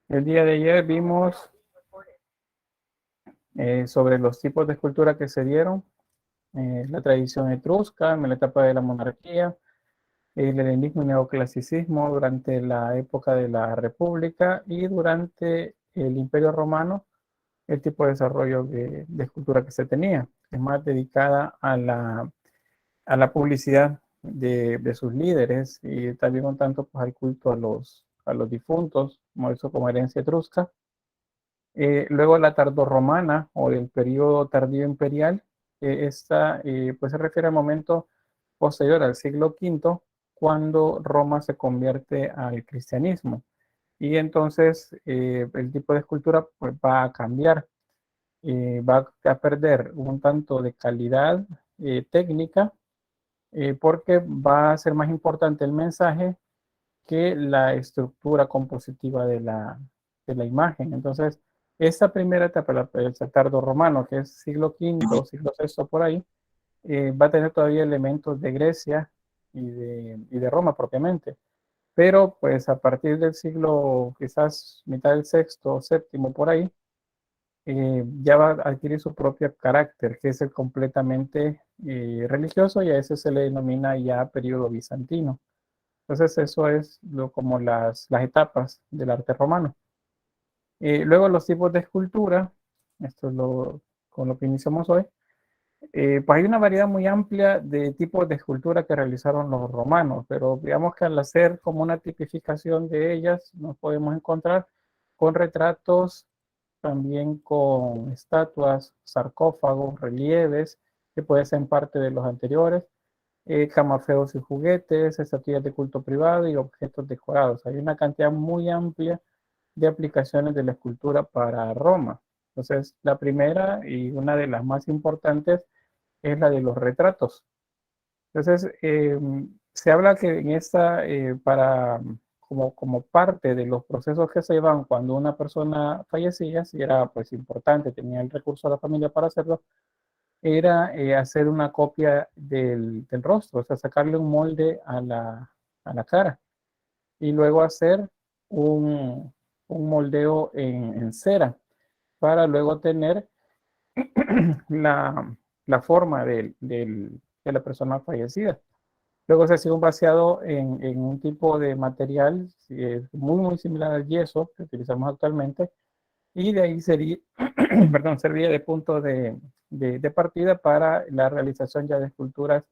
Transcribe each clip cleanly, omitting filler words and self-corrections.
El día de ayer vimos sobre los tipos de escultura que se dieron, la tradición etrusca en la etapa de la monarquía, el helenismo y neoclasicismo durante la época de la República y durante el Imperio Romano, el tipo de desarrollo de escultura que se tenía, que es más dedicada a la publicidad de sus líderes y también un tanto pues, al culto a los difuntos, como eso como herencia etrusca. Luego la tardorromana o el periodo tardío imperial, esta pues se refiere al momento posterior al siglo V, cuando Roma se convierte al cristianismo. Y entonces el tipo de escultura pues, va a cambiar, va a perder un tanto de calidad técnica, porque va a ser más importante el mensaje que la estructura compositiva de la imagen. Entonces, esta primera etapa, el tardo romano, que es siglo V, siglo VI por ahí, va a tener todavía elementos de Grecia y de Roma propiamente. Pero pues a partir del siglo quizás mitad del sexto, séptimo por ahí, ya va a adquirir su propio carácter, que es el completamente religioso, y a ese se le denomina ya periodo bizantino. Entonces eso es como las etapas del arte romano. Luego los tipos de escultura, esto es con lo que iniciamos hoy. Pues hay una variedad muy amplia de tipos de escultura que realizaron los romanos, pero digamos que al hacer como una tipificación de ellas, nos podemos encontrar con retratos, también con estatuas, sarcófagos, relieves, que pueden ser parte de los anteriores, camafeos y juguetes, estatuillas de culto privado y objetos decorados. Hay una cantidad muy amplia de aplicaciones de la escultura para Roma. Entonces, la primera y una de las más importantes es la de los retratos. Entonces, se habla que en esta, como parte de los procesos que se llevan cuando una persona fallecía, si era pues importante, tenía el recurso de la familia para hacerlo, era hacer una copia del rostro, o sea, sacarle un molde a la cara y luego hacer un, un moldeo en cera para luego tener la, la forma de la persona fallecida. Luego se hacía un vaciado en un tipo de material muy similar al yeso que utilizamos actualmente, y de ahí sería, perdón, servía de punto de partida para la realización ya de esculturas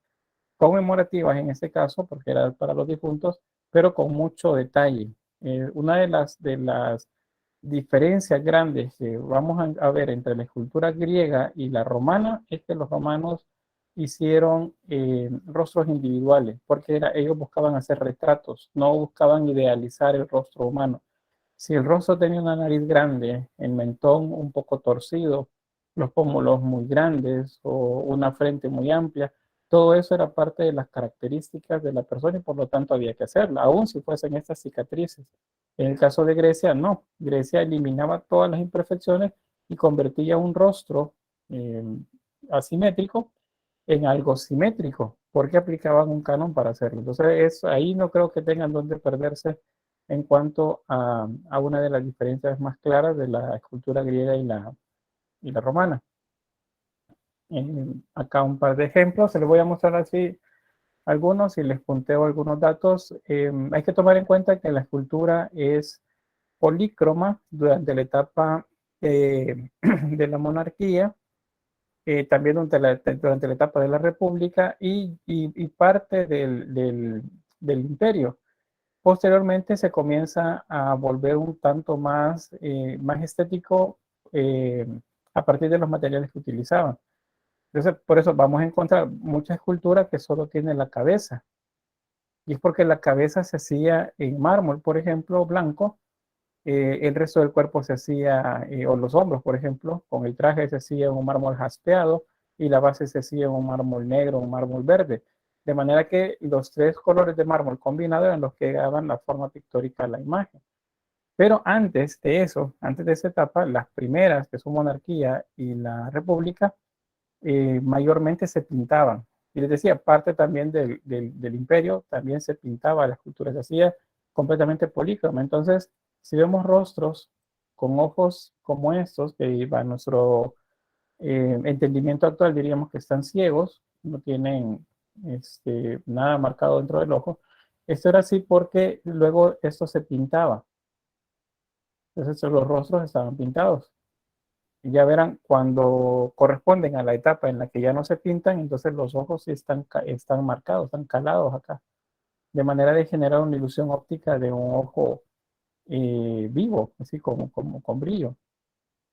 conmemorativas en este caso, porque era para los difuntos, pero con mucho detalle. Una de las diferencias grandes que vamos a ver entre la escultura griega y la romana es que los romanos hicieron rostros individuales, porque ellos buscaban hacer retratos, no buscaban idealizar el rostro humano. Si el rostro tenía una nariz grande, el mentón un poco torcido, los pómulos muy grandes o una frente muy amplia, todo eso era parte de las características de la persona y por lo tanto había que hacerla, aun si fuesen estas cicatrices. En el caso de Grecia, no. Grecia eliminaba todas las imperfecciones y convertía un rostro eh, asimétrico en algo simétrico, porque aplicaban un canon para hacerlo. Entonces, ahí no creo que tengan donde perderse en cuanto a una de las diferencias más claras de la escultura griega y la romana. Acá un par de ejemplos, se les voy a mostrar así algunos y les punteo algunos datos. Hay que tomar en cuenta que la escultura es polícroma durante la etapa de la monarquía, también durante la etapa de la república y parte del imperio. Posteriormente se comienza a volver un tanto más estético a partir de los materiales que utilizaban. Entonces, por eso vamos a encontrar mucha escultura que solo tiene la cabeza. Y es porque la cabeza se hacía en mármol, por ejemplo, blanco. El resto del cuerpo se hacía, o los hombros, por ejemplo, con el traje se hacía en un mármol jaspeado y la base se hacía en un mármol negro, un mármol verde. De manera que los tres colores de mármol combinados eran los que daban la forma pictórica a la imagen. Pero antes de eso, antes de esa etapa, las primeras, que son monarquía y la república, mayormente se pintaban. Y les decía, parte también del imperio, también se pintaba, la escultura se hacía completamente polícroma. Entonces, Si vemos rostros con ojos como estos, que va nuestro entendimiento actual, diríamos que están ciegos, no tienen nada marcado dentro del ojo. Esto era así porque luego esto se pintaba. Entonces los rostros estaban pintados. Y ya verán, cuando corresponden a la etapa en la que ya no se pintan, entonces los ojos sí están marcados, están calados acá, de manera de generar una ilusión óptica de un ojo vivo, así como con brillo.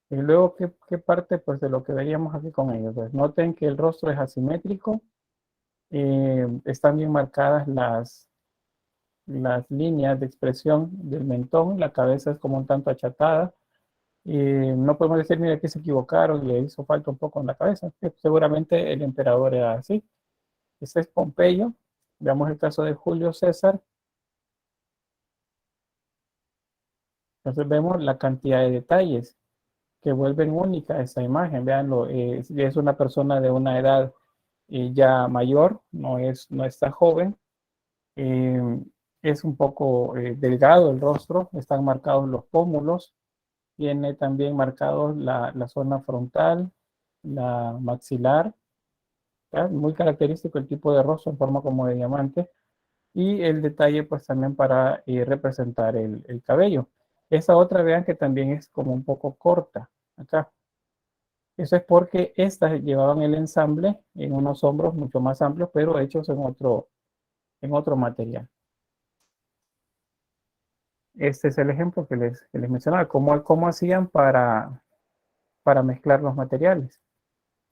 Y luego, ¿qué parte pues, de lo que veríamos aquí con ellos? Pues noten que el rostro es asimétrico, están bien marcadas las líneas de expresión del mentón, la cabeza es como un tanto achatada. No podemos decir, mira, que se equivocaron y le hizo falta un poco en la cabeza, que seguramente el emperador era así. Este es Pompeyo. Veamos el caso de Julio César. Entonces vemos la cantidad de detalles que vuelven única esa imagen. Veanlo, es una persona de una edad ya mayor, no está joven. Eh, es un poco delgado el rostro, están marcados los pómulos, tiene también marcados la zona frontal, la maxilar, ¿ya? Muy característico el tipo de rostro en forma como de diamante, y el detalle pues también para representar el cabello. Esa otra vean que también es como un poco corta acá. Eso es porque estas llevaban el ensamble en unos hombros mucho más amplios, pero hechos en otro material. Este es el ejemplo que les mencionaba, cómo hacían para mezclar los materiales.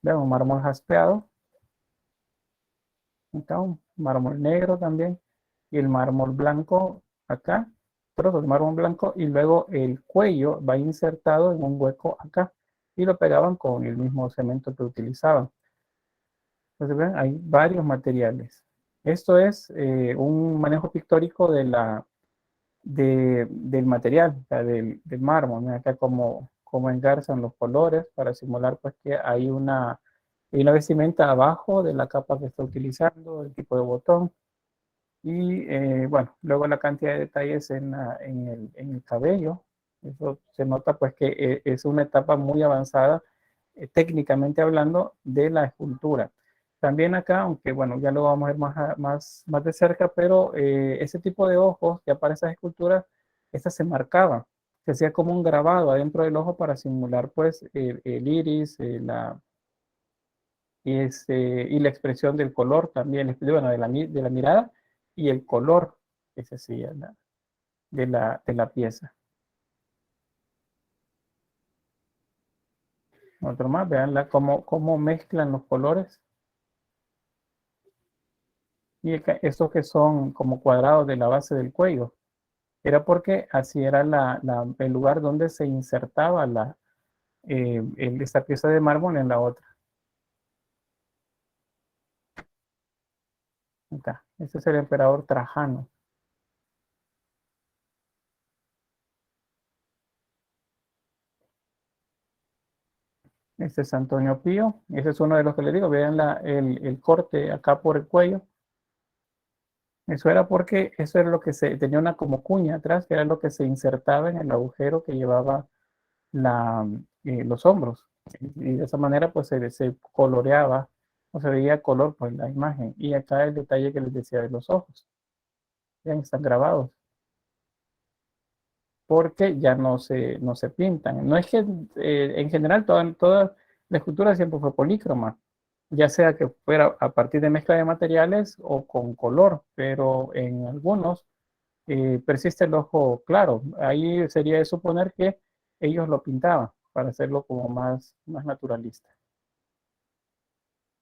Vean, un mármol jaspeado, acá un mármol negro también, y el mármol blanco acá, trozos de mármol blanco, y luego el cuello va insertado en un hueco acá, y lo pegaban con el mismo cemento que utilizaban. Entonces, ven, hay varios materiales. Esto es un manejo pictórico del material, o sea, del mármol. Mira acá como engarzan los colores para simular pues que hay una vestimenta abajo de la capa que está utilizando, el tipo de botón. Y bueno, luego la cantidad de detalles en el cabello. Eso se nota pues que es una etapa muy avanzada, técnicamente hablando, de la escultura. También acá, aunque bueno, ya lo vamos a ver más de cerca, pero ese tipo de ojos que aparecen en esas esculturas, estas se marcaban. Se hacía como un grabado adentro del ojo para simular pues el iris, y la expresión del color también, bueno, de la mirada y el color que se hacía de la pieza. Otro más, vean cómo mezclan los colores. Y estos que son como cuadrados de la base del cuello, era porque así era el lugar donde se insertaba esta pieza de mármol en la otra. Acá, este es el emperador Trajano. Este es Antonio Pío. Ese es uno de los que les digo. Vean el corte acá por el cuello. Eso era porque eso era lo que tenía una como cuña atrás, que era lo que se insertaba en el agujero que llevaba los hombros. Y de esa manera pues se coloreaba o se veía color pues la imagen. Y acá el detalle que les decía de los ojos. Vean, están grabados. Porque ya no se pintan. No es que en general toda la escultura siempre fue polícroma, ya sea que fuera a partir de mezcla de materiales o con color, pero en algunos persiste el ojo claro. Ahí sería de suponer que ellos lo pintaban para hacerlo como más naturalista.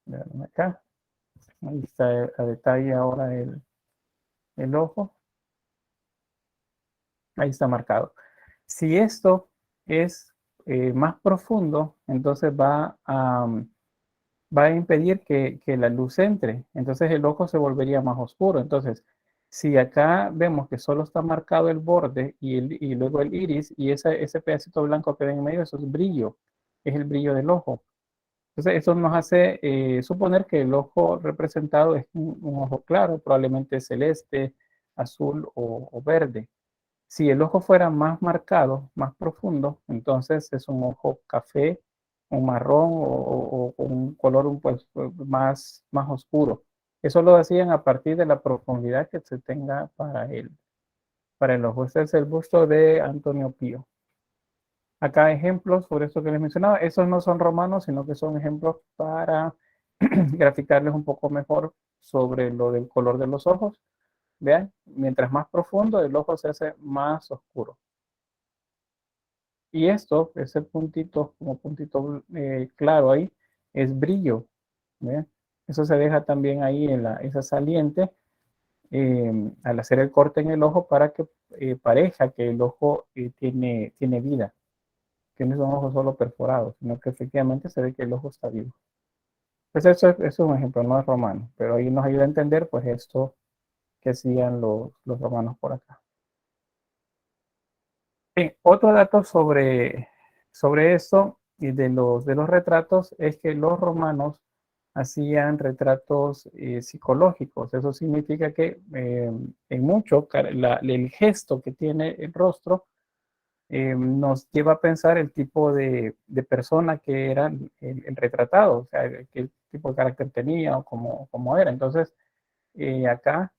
Vean acá, ahí está a detalle ahora el ojo, ahí está marcado. Si esto es más profundo, entonces va a impedir que la luz entre, entonces el ojo se volvería más oscuro. Entonces, si acá vemos que solo está marcado el borde y luego el iris y ese pedacito blanco que ven en medio, eso es brillo, es el brillo del ojo. Entonces, eso nos hace suponer que el ojo representado es un ojo claro, probablemente celeste, azul o verde. Si el ojo fuera más marcado, más profundo, entonces es un ojo café, un marrón o un color pues, más oscuro. Eso lo hacían a partir de la profundidad que se tenga para el ojo. Este es el busto de Antonio Pío. Acá ejemplos sobre esto que les mencionaba. Esos no son romanos, sino que son ejemplos para graficarles un poco mejor sobre lo del color de los ojos. Vean, mientras más profundo, el ojo se hace más oscuro. Y esto, ese puntito, como puntito claro ahí, es brillo. ¿Ve? Eso se deja también ahí en esa saliente al hacer el corte en el ojo para que parezca que el ojo tiene vida, que no es un ojo solo perforado, sino que efectivamente se ve que el ojo está vivo. Pues eso es un ejemplo, no es romano, pero ahí nos ayuda a entender pues esto que hacían los romanos por acá. Otro dato sobre eso y de los retratos es que los romanos hacían retratos psicológicos. Eso significa que en mucho el gesto que tiene el rostro nos lleva a pensar el tipo de persona que era el retratado, o sea, qué tipo de carácter tenía o cómo era. Entonces, acá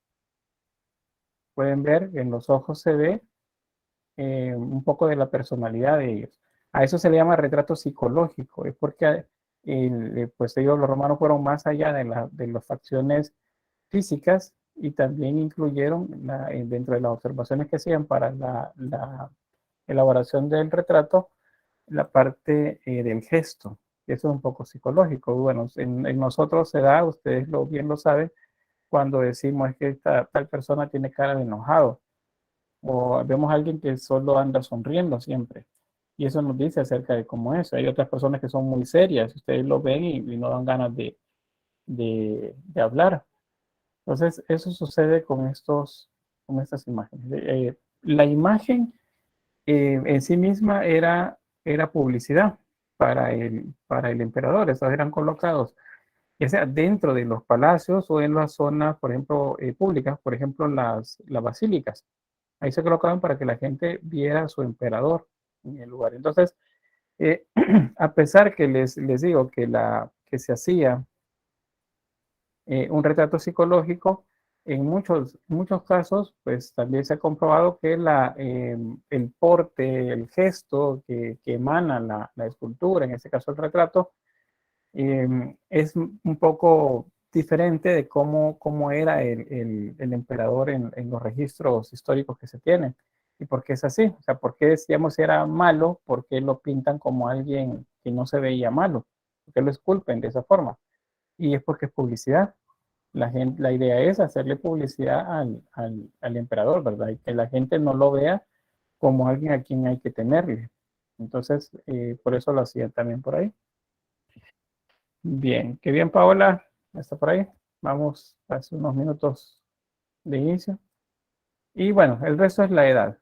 pueden ver que en los ojos se ve un poco de la personalidad de ellos. A eso se le llama retrato psicológico, es porque pues ellos, los romanos, fueron más allá de las facciones físicas y también incluyeron dentro de las observaciones que hacían para la elaboración del retrato, la parte del gesto, que eso es un poco psicológico. Bueno, en nosotros se da, ustedes bien lo saben, cuando decimos es que tal persona tiene cara de enojado o vemos a alguien que solo anda sonriendo siempre. Y eso nos dice acerca de cómo es. Hay otras personas que son muy serias, ustedes lo ven y no dan ganas de hablar. Entonces, eso sucede con estas imágenes. La imagen en sí misma era publicidad para el emperador. Estos eran colocados, ya sea dentro de los palacios o en las zonas, por ejemplo, públicas, por ejemplo, las basílicas. Ahí se colocaban para que la gente viera a su emperador en el lugar. Entonces, eh, a pesar que les digo que se hacía un retrato psicológico, en muchos casos, pues también se ha comprobado que el porte, el gesto que emana la escultura, en este caso el retrato, es un poco diferente de cómo era el emperador en los registros históricos que se tienen. ¿Y por qué es así? O sea, ¿por qué decíamos si era malo? ¿Por qué lo pintan como alguien que no se veía malo? ¿Por qué lo esculpen de esa forma? Y es porque es publicidad. La idea es hacerle publicidad al emperador, ¿verdad? Y que la gente no lo vea como alguien a quien hay que temerle. Entonces, por eso lo hacían también por ahí. Bien, qué bien, Paola. Está por ahí. Vamos hace unos minutos de inicio. Y bueno, el resto es la edad.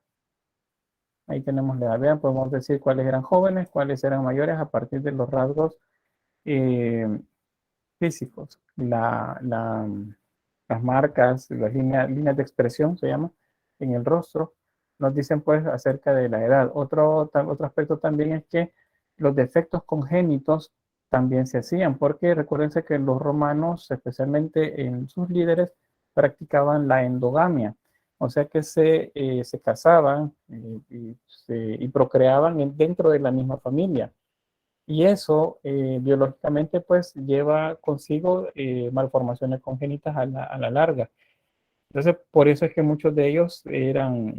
Ahí tenemos la edad. Vean, podemos decir cuáles eran jóvenes, cuáles eran mayores a partir de los rasgos eh, físicos. Las marcas, las líneas de expresión se llama en el rostro, nos dicen pues acerca de la edad. Otro aspecto también es que los defectos congénitos también se hacían, porque recuérdense que los romanos, especialmente en sus líderes, practicaban la endogamia, o sea que se casaban y procreaban dentro de la misma familia. Y eso biológicamente pues lleva consigo malformaciones congénitas a la larga. Entonces, por eso es que muchos de ellos eran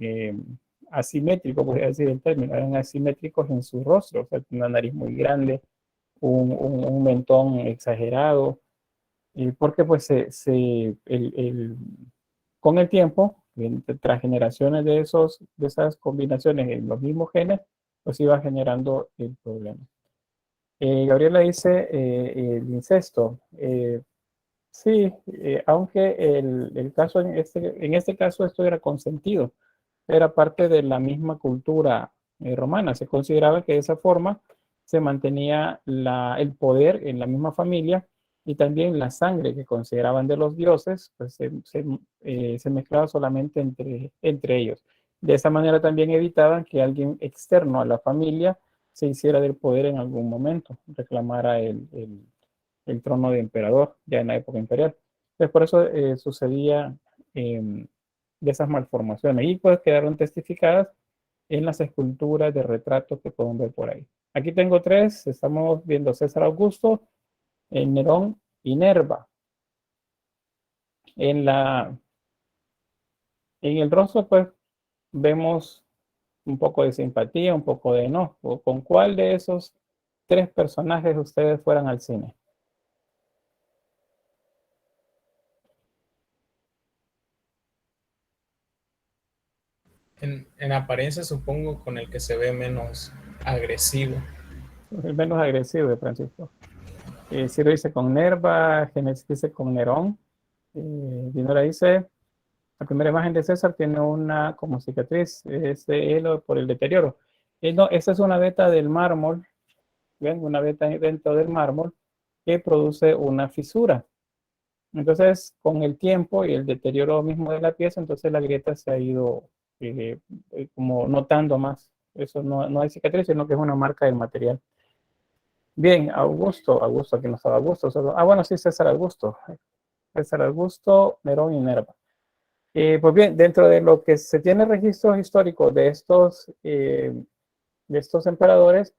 asimétricos, podría decir el término, eran asimétricos en su rostro, o sea, una nariz muy grande, un mentón exagerado, y porque pues con el tiempo, tras generaciones de esas combinaciones en los mismos genes, pues iba generando el problema. Gabriela dice el incesto. Sí, aunque el caso en este caso esto era consentido, era parte de la misma cultura romana. Se consideraba que de esa forma se mantenía el poder en la misma familia y también la sangre que consideraban de los dioses, pues se mezclaba solamente entre ellos. De esa manera también evitaban que alguien externo a la familia se hiciera del poder en algún momento, reclamara el trono de emperador ya en la época imperial. Entonces, por eso sucedía de esas malformaciones y pues quedaron testificadas en las esculturas de retratos que pueden ver por ahí. Aquí tengo tres, estamos viendo César Augusto, Nerón y Nerva. En, la, en el rostro pues vemos un poco de simpatía, un poco de enojo. ¿Con cuál de esos tres personajes ustedes fueran al cine? En apariencia supongo con el que se ve menos agresivo. El menos agresivo de Francisco. Ciro dice con Nerva, Génesis dice con Nerón. Dinora dice, la primera imagen de César tiene una como cicatriz, es de él por el deterioro. No, esa es una veta del mármol, ¿ven? Una veta dentro del mármol que produce una fisura. Entonces, con el tiempo y el deterioro mismo de la pieza, entonces la grieta se ha ido como notando más. Eso no hay cicatriz, sino que es una marca del material. Bien, Augusto, aquí no estaba Augusto. Bueno, sí, César Augusto. César Augusto, Nerón y Nerva. Pues bien, dentro de lo que se tiene registros históricos de estos emperadores,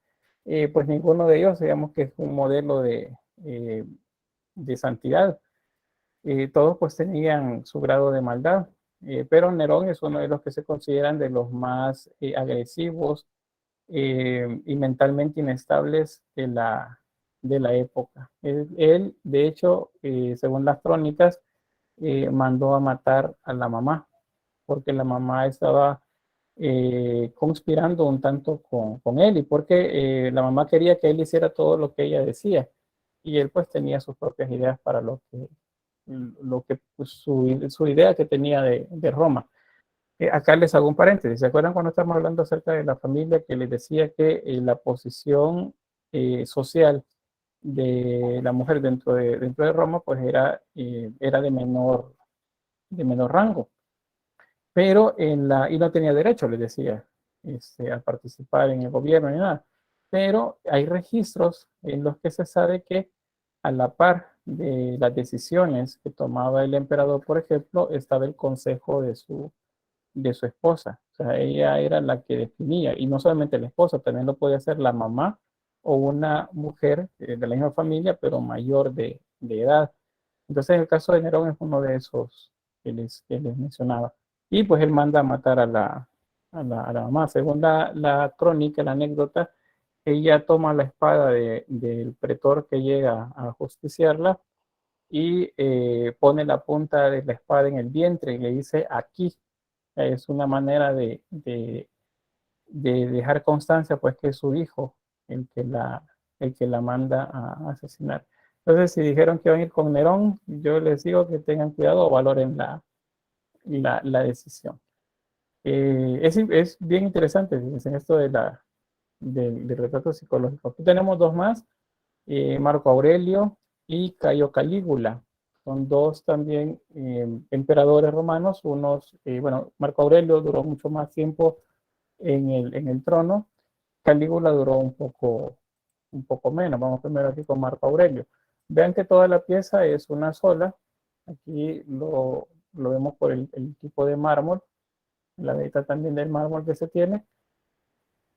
pues ninguno de ellos, digamos que es un modelo de santidad. Todos pues tenían su grado de maldad, pero Nerón es uno de los que se consideran de los más agresivos y mentalmente inestables de la época. Él de hecho, según las crónicas, mandó a matar a la mamá, porque la mamá estaba conspirando un tanto con él y porque la mamá quería que él hiciera todo lo que ella decía y él pues tenía sus propias ideas para lo que pues, su idea que tenía de Roma. Acá les hago un paréntesis. ¿Se acuerdan cuando estamos hablando acerca de la familia que les decía que la posición social de la mujer dentro de Roma pues era de menor rango? Pero y no tenía derecho, les decía, a participar en el gobierno ni nada. Pero hay registros en los que se sabe que a la par de las decisiones que tomaba el emperador, por ejemplo, estaba el consejo de su esposa. O sea, ella era la que definía, y no solamente la esposa, también lo podía hacer la mamá o una mujer de la misma familia, pero mayor de edad. Entonces, el caso de Nerón es uno de esos que les mencionaba. Y pues él manda a matar a la mamá. Según la crónica, la anécdota, ella toma la espada del pretor que llega a justiciarla y pone la punta de la espada en el vientre y le dice aquí. Es una manera de dejar constancia, pues, que es su hijo el que la manda a asesinar. Entonces, si dijeron que van a ir con Nerón, yo les digo que tengan cuidado o valoren la decisión. Es bien interesante, en esto del retrato psicológico. Aquí tenemos dos más, Marco Aurelio y Cayo Calígula. Son dos también emperadores romanos, bueno, Marco Aurelio duró mucho más tiempo en el trono, Calígula duró un poco menos. Vamos primero aquí con Marco Aurelio. Vean que toda la pieza es una sola. Aquí lo vemos por el tipo de mármol, la medida también del mármol que se tiene.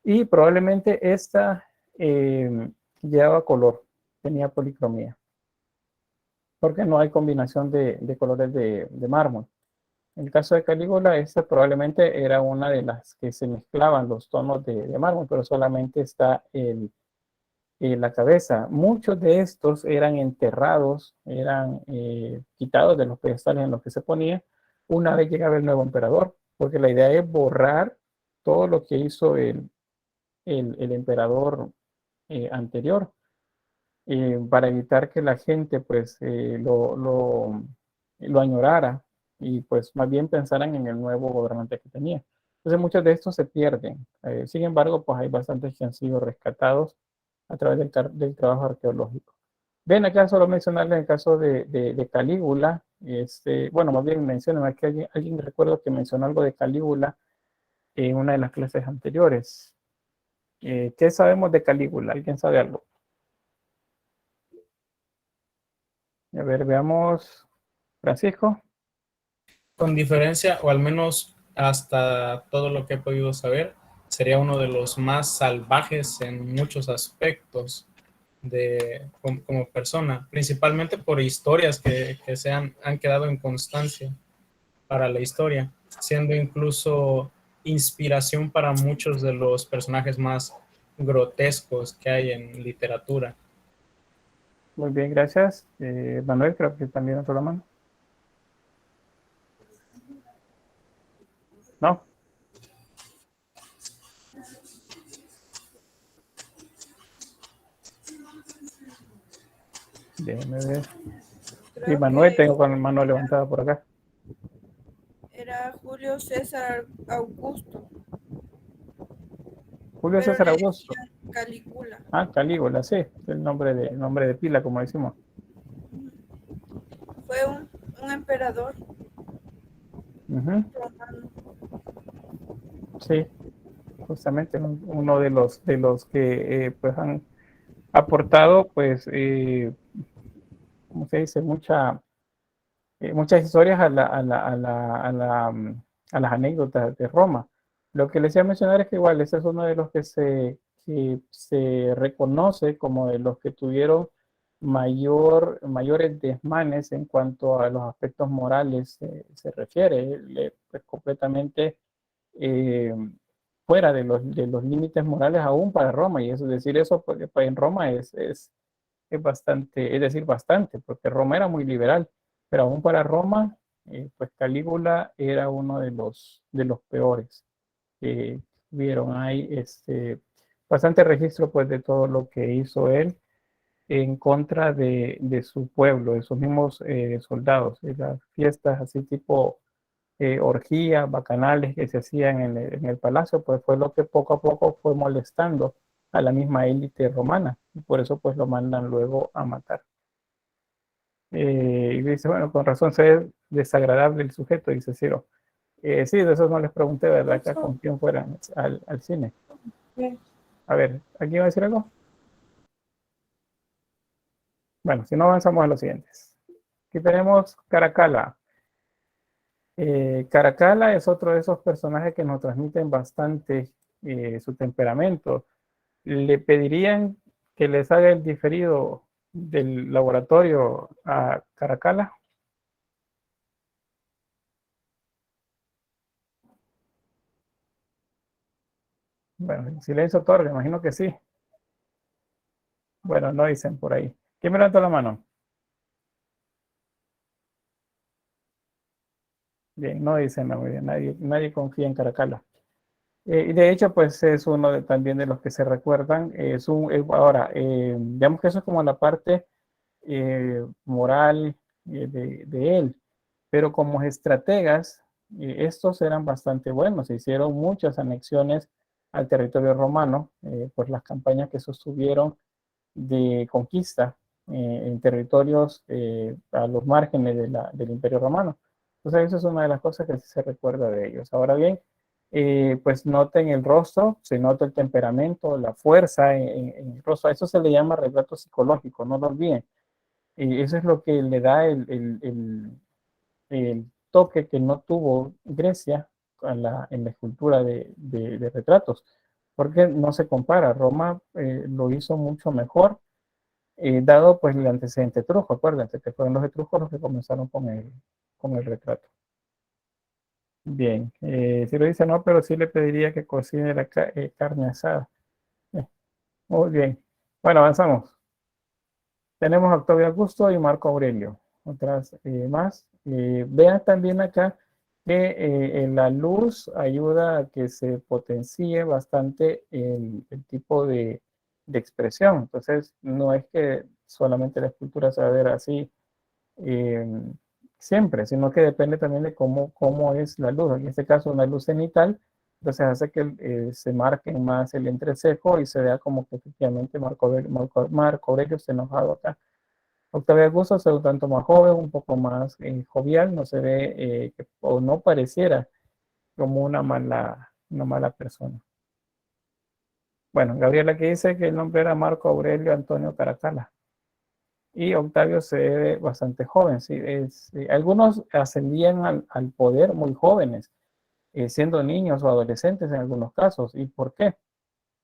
Y probablemente esta llevaba color, tenía policromía, porque no hay combinación de colores de mármol. En el caso de Calígula, esta probablemente era una de las que se mezclaban los tonos de mármol, pero solamente está la cabeza. Muchos de estos eran enterrados, eran quitados de los pedestales en los que se ponía una vez llegaba el nuevo emperador, porque la idea es borrar todo lo que hizo el emperador anterior, para evitar que la gente pues lo añorara y pues más bien pensaran en el nuevo gobernante que tenía. Entonces muchos de estos se pierden. Sin embargo, pues hay bastantes que han sido rescatados a través del trabajo arqueológico. Ven acá solo mencionarles el caso de Calígula. Bueno, más bien mencionan aquí alguien recuerdo que mencionó algo de Calígula en una de las clases anteriores. ¿Qué sabemos de Calígula? ¿Alguien sabe algo? A ver, veamos. Francisco. Con diferencia, o al menos hasta todo lo que he podido saber, sería uno de los más salvajes en muchos aspectos como persona, principalmente por historias que han quedado en constancia para la historia, siendo incluso inspiración para muchos de los personajes más grotescos que hay en literatura. Muy bien, gracias. Manuel, creo que también levantó la mano. ¿No? Déjeme ver. Sí, Creo Manuel, que tengo con la mano levantada por acá. era Julio César Augusto, Julio pero César le Augusto. decían Calígula. Ah, Calígula, sí, el nombre de pila, como decimos. Fue un emperador Ujú, romano. sí, justamente uno de los que pues han aportado, pues, ¿cómo se dice? Muchas historias a las anécdotas de Roma. Lo que les iba a mencionar es que igual ese es uno de los que se reconoce como de los que tuvieron mayores desmanes en cuanto a los aspectos morales se refiere. Él es pues, completamente eh, fuera de los límites morales aún para Roma. Y eso decir eso, porque pues, en Roma es bastante, es decir, bastante, porque Roma era muy liberal, pero aún para Roma, pues Calígula era uno de los peores que vieron ahí, bastante registro pues de todo lo que hizo él en contra de su pueblo, de sus mismos soldados, de las fiestas así tipo orgías, bacanales que se hacían en el palacio, pues fue lo que poco a poco fue molestando a la misma élite romana y por eso pues lo mandan luego a matar. Y dice, bueno, con razón se ve desagradable el sujeto, dice Ciro. Sí, de eso no les pregunté, ¿verdad? Acá con quién fueran al cine. A ver, ¿aquí va a decir algo? Bueno, si no avanzamos a los siguientes. Aquí tenemos Caracalla. Caracalla es otro de esos personajes que nos transmiten bastante su temperamento. Le pedirían que les haga el diferido del laboratorio a Caracalla. Bueno, silencio otorga, imagino que sí. Bueno, no dicen por ahí. ¿Quién me levantó la mano? Bien, no dicen, muy bien, nadie confía en Caracalla. Y de hecho, pues es uno también de los que se recuerdan. Ahora, digamos que eso es como la parte moral de él, pero como estrategas, estos eran bastante buenos. Se hicieron muchas anexiones al territorio romano, por las campañas que sostuvieron de conquista en territorios a los márgenes del Imperio Romano. Entonces, eso es una de las cosas que se recuerda de ellos. Ahora bien, pues noten el rostro, se nota el temperamento, la fuerza en el rostro. A eso se le llama retrato psicológico, no lo olviden. Y eso es lo que le da el toque que no tuvo Grecia en la escultura de retratos, porque no se compara. Roma lo hizo mucho mejor dado pues el antecedente etrusco, acuérdense que fueron los etruscos los que comenzaron con el retrato. Bien, si lo dice no, pero sí le pediría que cocine la carne asada. Eh, muy bien. Bueno, avanzamos. Tenemos a Octavio Augusto y Marco Aurelio. Otras más. Vean también acá que la luz ayuda a que se potencie bastante el tipo de expresión. Entonces, no es que solamente la escultura se va a ver así eh, siempre, sino que depende también de cómo es la luz. En este caso, una luz cenital, entonces hace que se marque más el entrecejo y se vea como que efectivamente Marco Aurelio está enojado acá. Octavio Augusto se ve un tanto más joven, un poco más jovial, no se ve o no pareciera como una una mala persona. Bueno, Gabriela aquí dice que el nombre era Marco Aurelio Antonio Caracalla. Y Octavio se ve bastante joven. ¿Sí? Algunos ascendían al poder muy jóvenes, siendo niños o adolescentes en algunos casos. ¿Y por qué?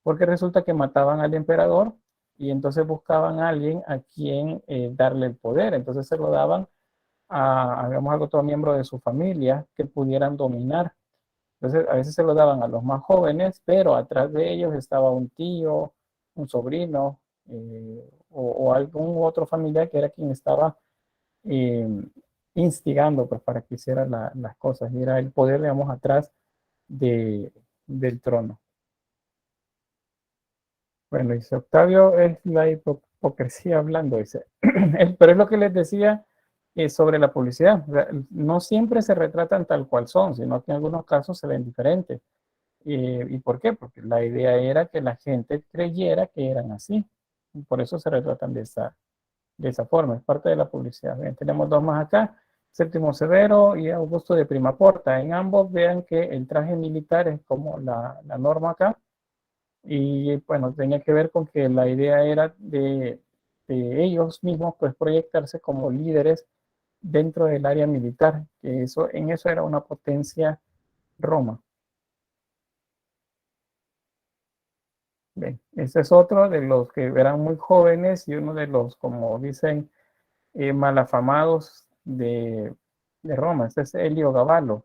Porque resulta que mataban al emperador y entonces buscaban a alguien a quien darle el poder. Entonces se lo daban a, digamos, a otro miembro de su familia que pudieran dominar. Entonces a veces se lo daban a los más jóvenes, pero atrás de ellos estaba un tío, un sobrino o algún otro familiar que era quien estaba eh, instigando pues, para que hiciera las cosas. Y era el poder, digamos, atrás de, del trono. Bueno, dice Octavio, es la hipocresía hablando, dice. Pero es lo que les decía sobre la publicidad. O sea, no siempre se retratan tal cual son, sino que en algunos casos se ven diferentes. ¿Y por qué? Porque la idea era que la gente creyera que eran así. Por eso se retratan de esa forma. Es parte de la publicidad. Bien, tenemos dos más acá. Séptimo Severo y Augusto de Primaporta. En ambos vean que el traje militar es como la norma acá. Y bueno, tenía que ver con que la idea era de ellos mismos pues proyectarse como líderes dentro del área militar, que en eso era una potencia Roma. Bien, ese es otro de los que eran muy jóvenes y uno de los, como dicen, malafamados de Roma. Este es Elio Gaballo.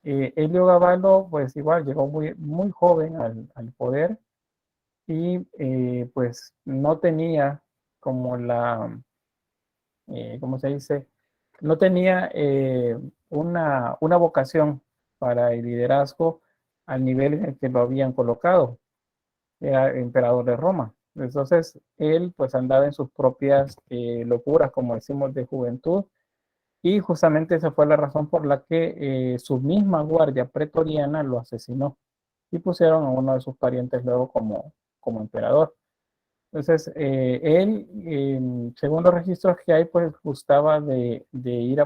Elio Gaballo, pues igual llegó muy joven al poder y pues no tenía como ¿cómo se dice? No tenía una vocación para el liderazgo al nivel en el que lo habían colocado. Era emperador de Roma. Entonces, él pues andaba en sus propias locuras, como decimos, de juventud, y justamente esa fue la razón por la que su misma guardia pretoriana lo asesinó y pusieron a uno de sus parientes luego como emperador. Entonces, él, según los registros que hay, pues gustaba de ir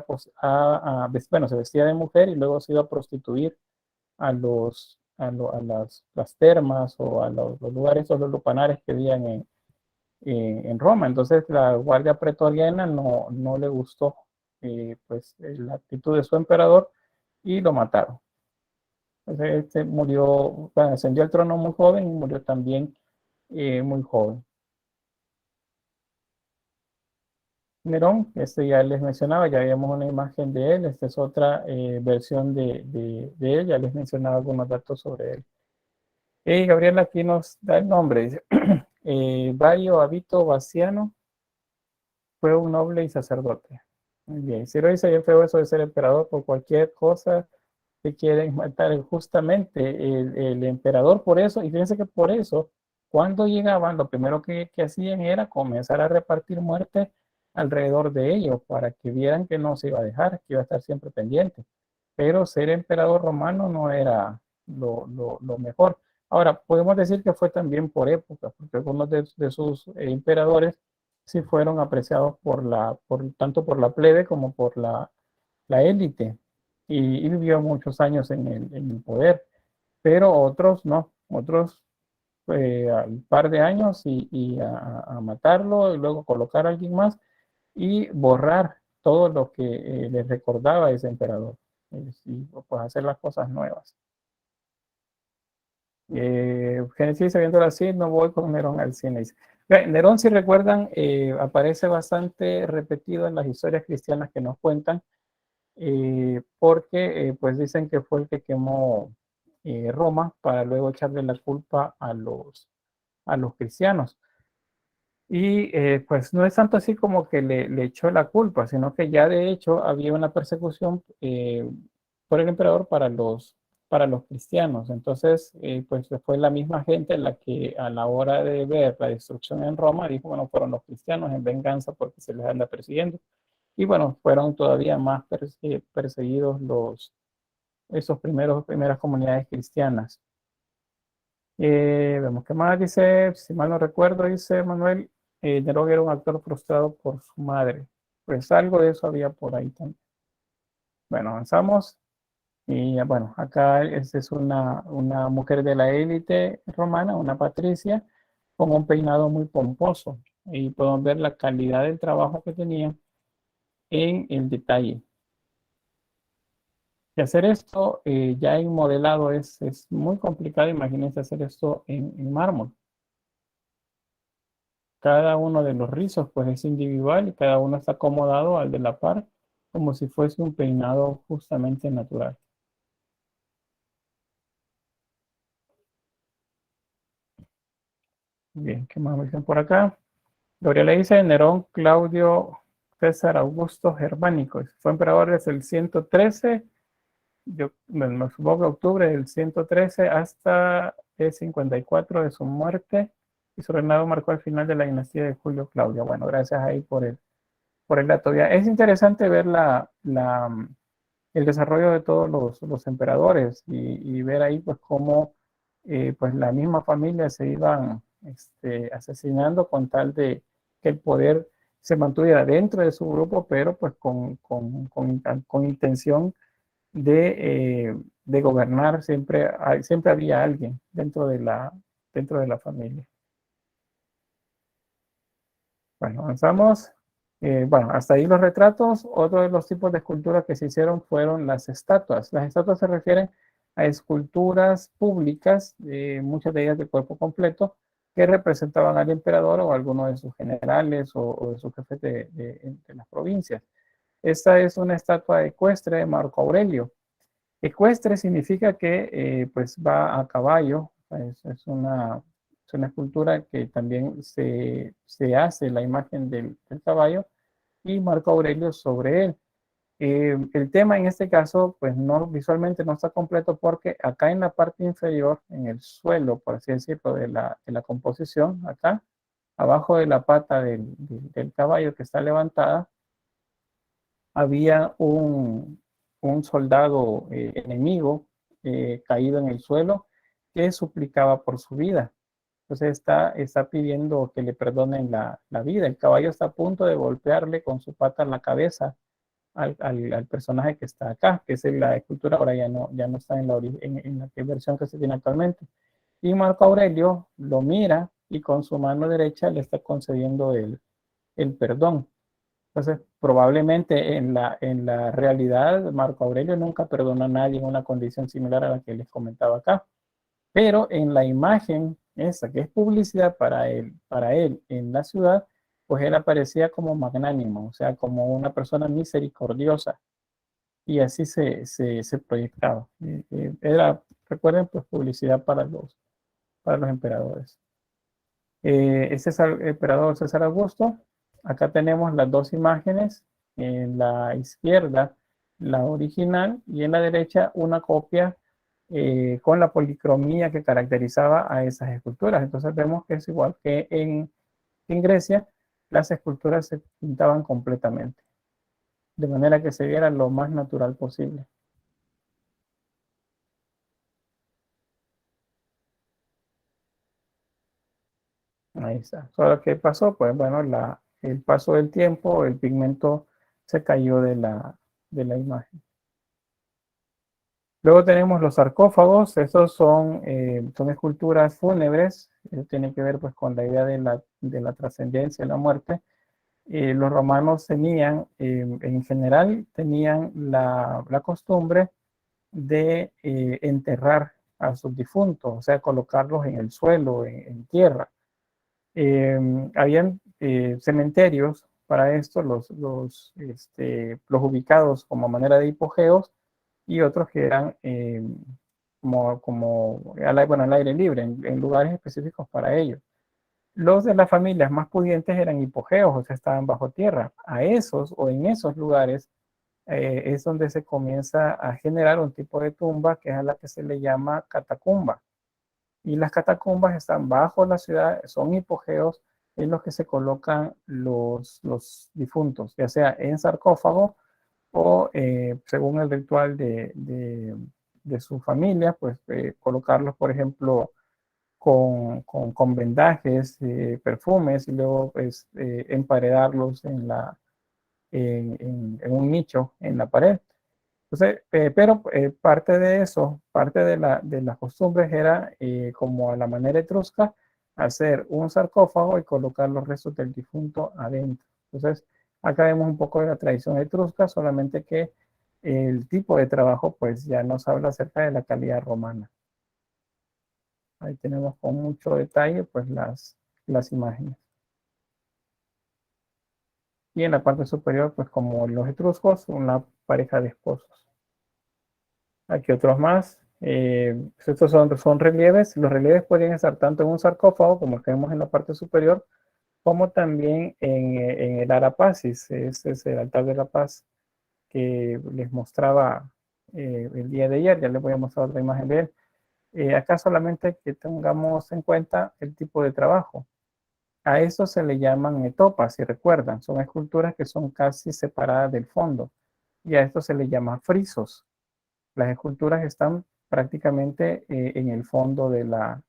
bueno, se vestía de mujer y luego se iba a prostituir a las termas o a los lugares o los lupanares que habían en Roma. Entonces la guardia pretoriana no le gustó pues la actitud de su emperador y lo mataron. Entonces este murió, bueno, ascendió al trono muy joven y murió también muy joven. Nerón, este ya les mencionaba, ya habíamos una imagen de él, esta es otra versión de él, ya les mencionaba algunos datos sobre él. Y Gabriel aquí nos da el nombre, dice, Vario Abito Baciano fue un noble y sacerdote. Muy bien, si lo dice bien feo eso de ser emperador por cualquier cosa que quieren matar justamente el emperador por eso, y fíjense que por eso, cuando llegaban, lo primero que hacían era comenzar a repartir muerte alrededor de ellos, para que vieran que no se iba a dejar, que iba a estar siempre pendiente. Pero ser emperador romano no era lo mejor. Ahora, podemos decir que fue también por época, porque algunos de sus emperadores sí fueron apreciados tanto por la plebe como por la élite y vivió muchos años en el poder, pero otros no, otros al par de años y a matarlo y luego colocar a alguien más y borrar todo lo que les recordaba a ese emperador y pues hacer las cosas nuevas. Génesis, sabiéndolo así, no voy con Nerón al cine. Nerón, si recuerdan, aparece bastante repetido en las historias cristianas que nos cuentan, porque pues dicen que fue el que quemó Roma para luego echarle la culpa a los cristianos. Y pues no es tanto así como que le echó la culpa, sino que ya de hecho había una persecución por el emperador para los cristianos. Entonces, pues fue la misma gente la que a la hora de ver la destrucción en Roma dijo, bueno, fueron los cristianos en venganza porque se les anda persiguiendo. Y bueno, fueron todavía más perseguidos esos primeras comunidades cristianas. Vemos qué más dice, si mal no recuerdo, dice Manuel, Nerón era un actor frustrado por su madre. Pues algo de eso había por ahí también. Bueno, avanzamos. Y bueno, acá esta es una mujer de la élite romana, una patricia, con un peinado muy pomposo. Y podemos ver la calidad del trabajo que tenía en el detalle. Y hacer esto ya en modelado es muy complicado. Imagínense hacer esto en mármol. Cada uno de los rizos pues es individual y cada uno está acomodado al de la par, como si fuese un peinado justamente natural. Bien, ¿qué más me dicen por acá? Gabriela dice Nerón Claudio César Augusto Germánico. Fue emperador desde el 113, me supongo que octubre del 113 hasta el 54 de su muerte, y su reinado marcó el final de la dinastía de Julio Claudio. Bueno, gracias ahí por el dato. Ya, es interesante ver el desarrollo de todos los emperadores y ver ahí pues cómo pues la misma familia se iban asesinando con tal de que el poder se mantuviera dentro de su grupo, pero pues con intención de gobernar. Siempre había alguien dentro de la familia. Bueno, avanzamos. Bueno, hasta ahí los retratos. Otro de los tipos de esculturas que se hicieron fueron las estatuas. Las estatuas se refieren a esculturas públicas, muchas de ellas de cuerpo completo, que representaban al emperador o a alguno de sus generales o de sus jefes de las provincias. Esta es una estatua ecuestre de Marco Aurelio. Ecuestre significa que pues va a caballo. Es una escultura que también se hace la imagen del caballo y Marco Aurelio sobre él. El tema en este caso, pues no, visualmente no está completo porque acá en la parte inferior, en el suelo, por así decirlo, de la composición, acá, abajo de la pata del caballo que está levantada, había un soldado enemigo caído en el suelo que suplicaba por su vida. Entonces está pidiendo que le perdonen la vida. El caballo está a punto de golpearle con su pata en la cabeza al personaje que está acá, que es en la escultura, ahora ya no está en la versión que se tiene actualmente. Y Marco Aurelio lo mira y con su mano derecha le está concediendo el perdón. Entonces, probablemente en la realidad, Marco Aurelio nunca perdonó a nadie en una condición similar a la que les comentaba acá. Pero en la imagen, esa que es publicidad para él en la ciudad, pues él aparecía como magnánimo, o sea, como una persona misericordiosa. Y así se proyectaba. Recuerden, pues publicidad para los emperadores. Ese es el emperador César Augusto. Acá tenemos las dos imágenes. En la izquierda, la original, y en la derecha, una copia con la policromía que caracterizaba a esas esculturas. Entonces vemos que es igual que en Grecia, las esculturas se pintaban completamente, de manera que se viera lo más natural posible. Ahí está. Solo que pasó, pues bueno, el paso del tiempo, el pigmento se cayó de la imagen. Luego tenemos los sarcófagos. Estos son esculturas fúnebres. Tiene que ver pues con la idea de la trascendencia, de la muerte. Los romanos tenían, en general, tenían la costumbre de enterrar a sus difuntos, o sea, colocarlos en el suelo, en tierra. Habían cementerios para esto, los ubicados como manera de hipogeos, y otros que eran como al aire libre, en lugares específicos para ellos. Los de las familias más pudientes eran hipogeos, o sea, estaban bajo tierra. A esos o en esos lugares es donde se comienza a generar un tipo de tumba que es a la que se le llama catacumba. Y las catacumbas están bajo la ciudad, son hipogeos en los que se colocan los difuntos, ya sea en sarcófago o según el ritual de su familia, pues colocarlos, por ejemplo, con vendajes, perfumes, y luego pues, emparedarlos en un nicho en la pared. Entonces, pero parte de eso, parte de las costumbres era como a la manera etrusca, hacer un sarcófago y colocar los restos del difunto adentro. Entonces, acá vemos un poco de la tradición etrusca, solamente que el tipo de trabajo pues ya nos habla acerca de la calidad romana. Ahí tenemos con mucho detalle pues las imágenes. Y en la parte superior pues como los etruscos, una pareja de esposos. Aquí otros más. Estos son relieves. Los relieves pueden estar tanto en un sarcófago, como el que vemos en la parte superior, como también en el Arapacis. Este es el altar de la paz que les mostraba el día de ayer. Ya les voy a mostrar otra imagen de él. Acá solamente que tengamos en cuenta el tipo de trabajo. A eso se le llaman etopas, si recuerdan. Son esculturas que son casi separadas del fondo. Y a esto se le llama frisos. Las esculturas están prácticamente en el fondo de la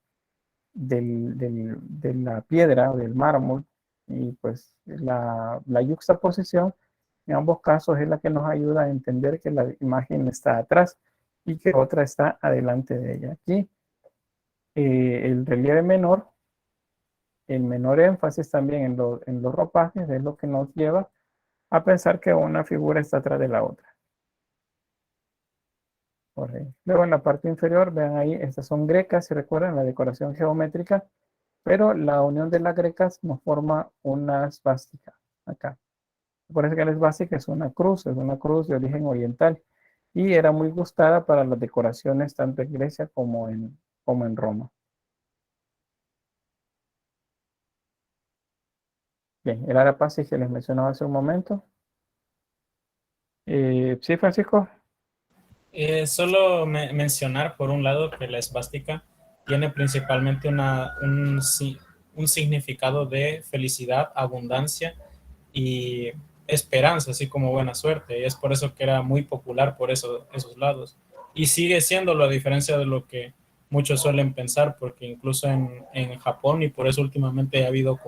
piedra o del mármol, y pues la yuxtaposición en ambos casos es la que nos ayuda a entender que la imagen está atrás y que otra está adelante de ella. Aquí el relieve menor, el menor énfasis también en los ropajes es lo que nos lleva a pensar que una figura está atrás de la otra. Luego en la parte inferior, vean ahí, estas son grecas, si recuerdan, la decoración geométrica, pero la unión de las grecas nos forma una esvástica acá. Parece que la esvástica es una cruz de origen oriental y era muy gustada para las decoraciones tanto en Grecia como en Roma. Bien, el Arapacis que les mencionaba hace un momento. Sí, Francisco. Solo mencionar por un lado que la esvástica tiene principalmente un significado de felicidad, abundancia y esperanza, así como buena suerte. Y es por eso que era muy popular por esos lados. Y sigue siendo a diferencia de lo que muchos suelen pensar, porque incluso en Japón, y por eso últimamente ha habido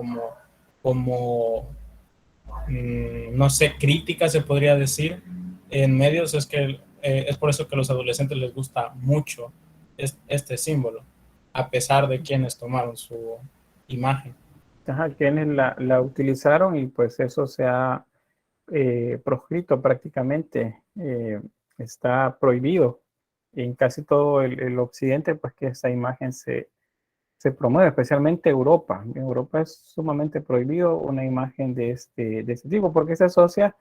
no sé, crítica se podría decir en medios, es que es por eso que a los adolescentes les gusta mucho este símbolo, a pesar de quienes tomaron su imagen. Ajá, quienes la utilizaron y pues eso se ha proscrito prácticamente, está prohibido en casi todo el occidente, pues que esa imagen se promueve, especialmente Europa. En Europa es sumamente prohibido una imagen de este tipo porque se asocia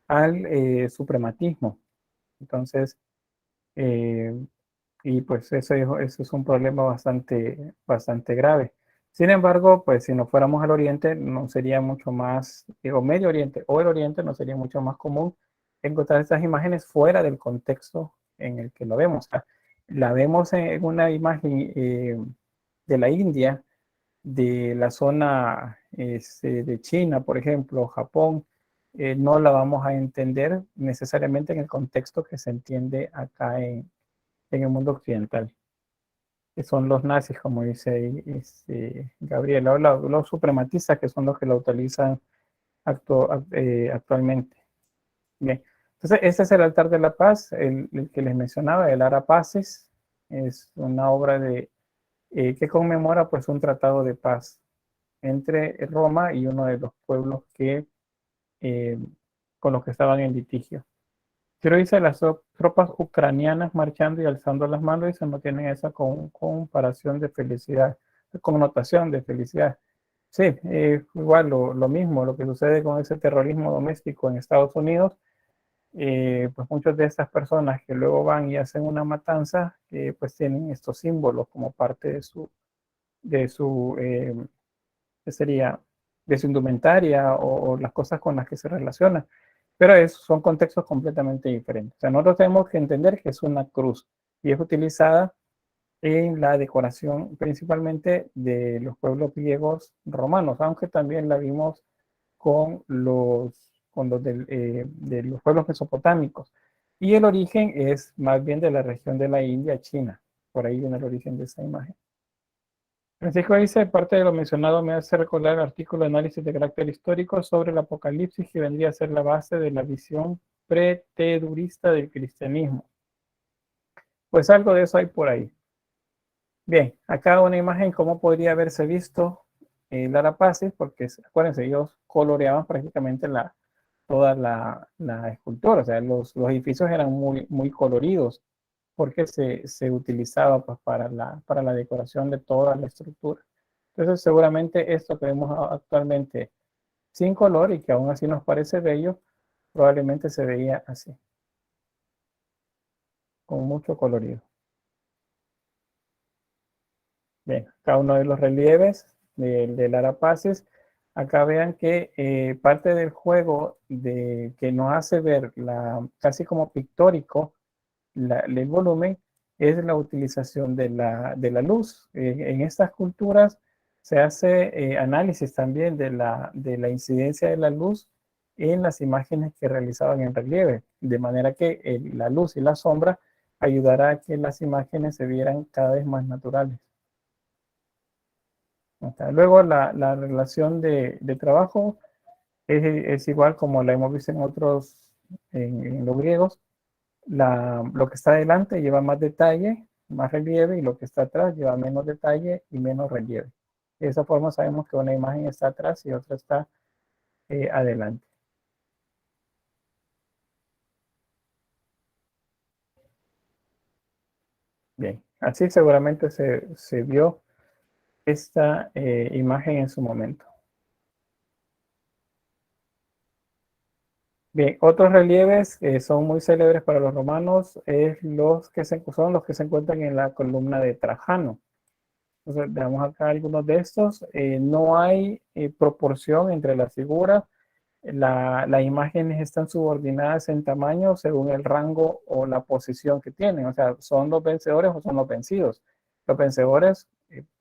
al suprematismo. Entonces, eh, y pues eso es un problema bastante grave. Sin embargo, pues si nos fuéramos al Oriente, no sería mucho más, o Medio Oriente o el Oriente, no sería mucho más común encontrar estas imágenes fuera del contexto en el que lo vemos. O sea, la vemos en una imagen de la India, de la zona de China, por ejemplo, Japón, no la vamos a entender necesariamente en el contexto que se entiende acá en el mundo occidental, que son los nazis, como dice ahí Gabriel, o los suprematistas, que son los que la utilizan actualmente. Bien, entonces este es el altar de la paz, el que les mencionaba, el Arapacis, es una obra que conmemora pues un tratado de paz entre Roma y uno de los pueblos eh, con los que estaban en litigio. Pero dice las tropas ucranianas marchando y alzando las manos y se mantienen esa comparación de felicidad, connotación de felicidad. Sí, igual lo mismo, lo que sucede con ese terrorismo doméstico en Estados Unidos, pues muchas de estas personas que luego van y hacen una matanza, pues tienen estos símbolos como parte de su que sería de su indumentaria o las cosas con las que se relaciona. Pero son contextos completamente diferentes. O sea, nosotros tenemos que entender que es una cruz y es utilizada en la decoración principalmente de los pueblos griegos romanos, aunque también la vimos de los pueblos mesopotámicos. Y el origen es más bien de la región de la India, China. Por ahí viene el origen de esa imagen. Francisco dice, parte de lo mencionado me hace recordar el artículo de análisis de carácter histórico sobre el Apocalipsis que vendría a ser la base de la visión pretedurista del cristianismo. Pues algo de eso hay por ahí. Bien, acá una imagen cómo podría haberse visto Lara Passes, porque acuérdense, ellos coloreaban prácticamente toda la escultura, o sea, los edificios eran muy coloridos, porque se utilizaba pues, para la decoración de toda la estructura. Entonces, seguramente esto que vemos actualmente sin color y que aún así nos parece bello, probablemente se veía así, con mucho colorido. Bien, cada uno de los relieves de Lara Passes. Acá vean que parte del juego que nos hace ver casi como pictórico el volumen es la utilización de la luz. En estas culturas se hace análisis también de la incidencia de la luz en las imágenes que realizaban en relieve, de manera que la luz y la sombra ayudará a que las imágenes se vieran cada vez más naturales. Luego la relación de trabajo es igual como la hemos visto en en los griegos. Lo que está adelante lleva más detalle, más relieve, y lo que está atrás lleva menos detalle y menos relieve. De esa forma sabemos que una imagen está atrás y otra está adelante. Bien, así seguramente se vio esta imagen en su momento. Bien, otros relieves que son muy célebres para los romanos son los que se encuentran en la columna de Trajano. Entonces, veamos acá algunos de estos. No hay proporción entre las figuras. Las imágenes están subordinadas en tamaño según el rango o la posición que tienen. O sea, son los vencedores o son los vencidos. Los vencedores,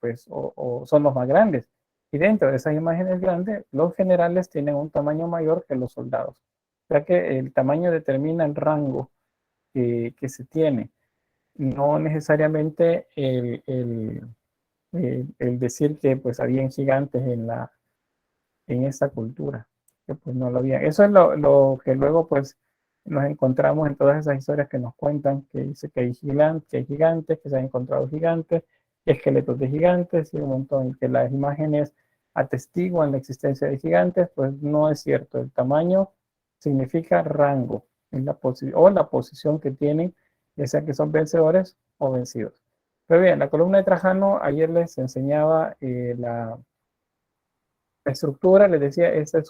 pues, o son los más grandes. Y dentro de esas imágenes grandes, los generales tienen un tamaño mayor que los soldados. O sea que el tamaño determina el rango que se tiene. No necesariamente el decir que pues habían gigantes en esta cultura, que pues no lo había. Eso es lo que luego pues nos encontramos en todas esas historias que nos cuentan, que dice que hay gigantes, que se han encontrado gigantes, esqueletos de gigantes y un montón, que las imágenes atestiguan la existencia de gigantes, pues no es cierto. El tamaño significa rango en la posición que tienen, ya sea que son vencedores o vencidos. Pero bien, la columna de Trajano, ayer les enseñaba la estructura, les decía, esta es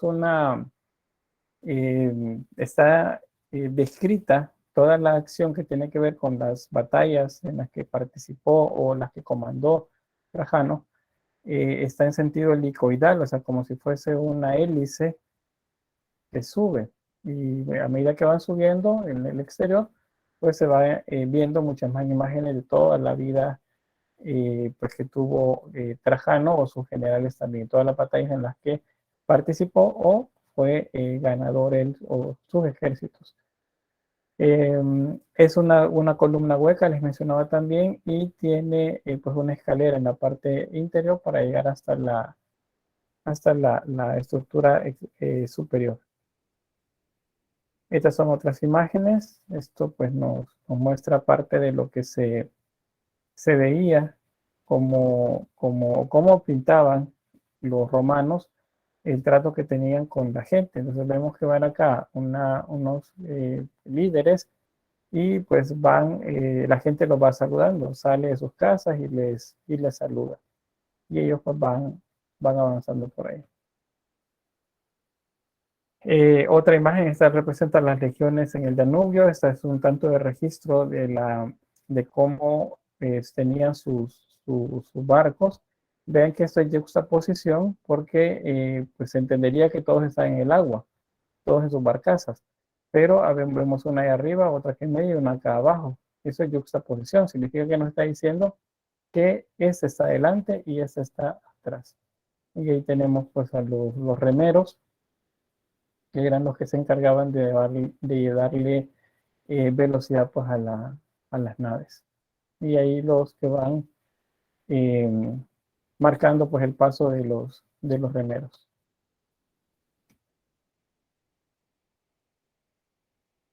está descrita toda la acción que tiene que ver con las batallas en las que participó o las que comandó Trajano. Está en sentido helicoidal, o sea, como si fuese una hélice que sube. Y a medida que van subiendo en el exterior, pues se va viendo muchas más imágenes de toda la vida pues que tuvo Trajano o sus generales también, todas las batallas en las que participó o fue ganador él o sus ejércitos. Es una columna hueca, les mencionaba también, y tiene pues una escalera en la parte interior para llegar hasta la estructura superior. Estas son otras imágenes. Esto pues nos muestra parte de lo que se veía cómo pintaban los romanos el trato que tenían con la gente. Entonces vemos que van acá unos líderes y pues la gente los va saludando, sale de sus casas y les saluda. Y ellos pues van avanzando por ahí. Otra imagen, esta representa las legiones en el Danubio. Esta es un tanto de registro de cómo tenían sus barcos. Vean que esto es juxtaposición porque pues se entendería que todos están en el agua, todos en sus barcazas. Pero vemos una ahí arriba, otra aquí en medio y una acá abajo. Eso es juxtaposición. Significa que nos está diciendo que este está adelante y este está atrás. Y ahí tenemos pues a los remeros, que eran los que se encargaban de darle velocidad pues, a las naves. Y ahí los que van marcando pues, el paso de los remeros.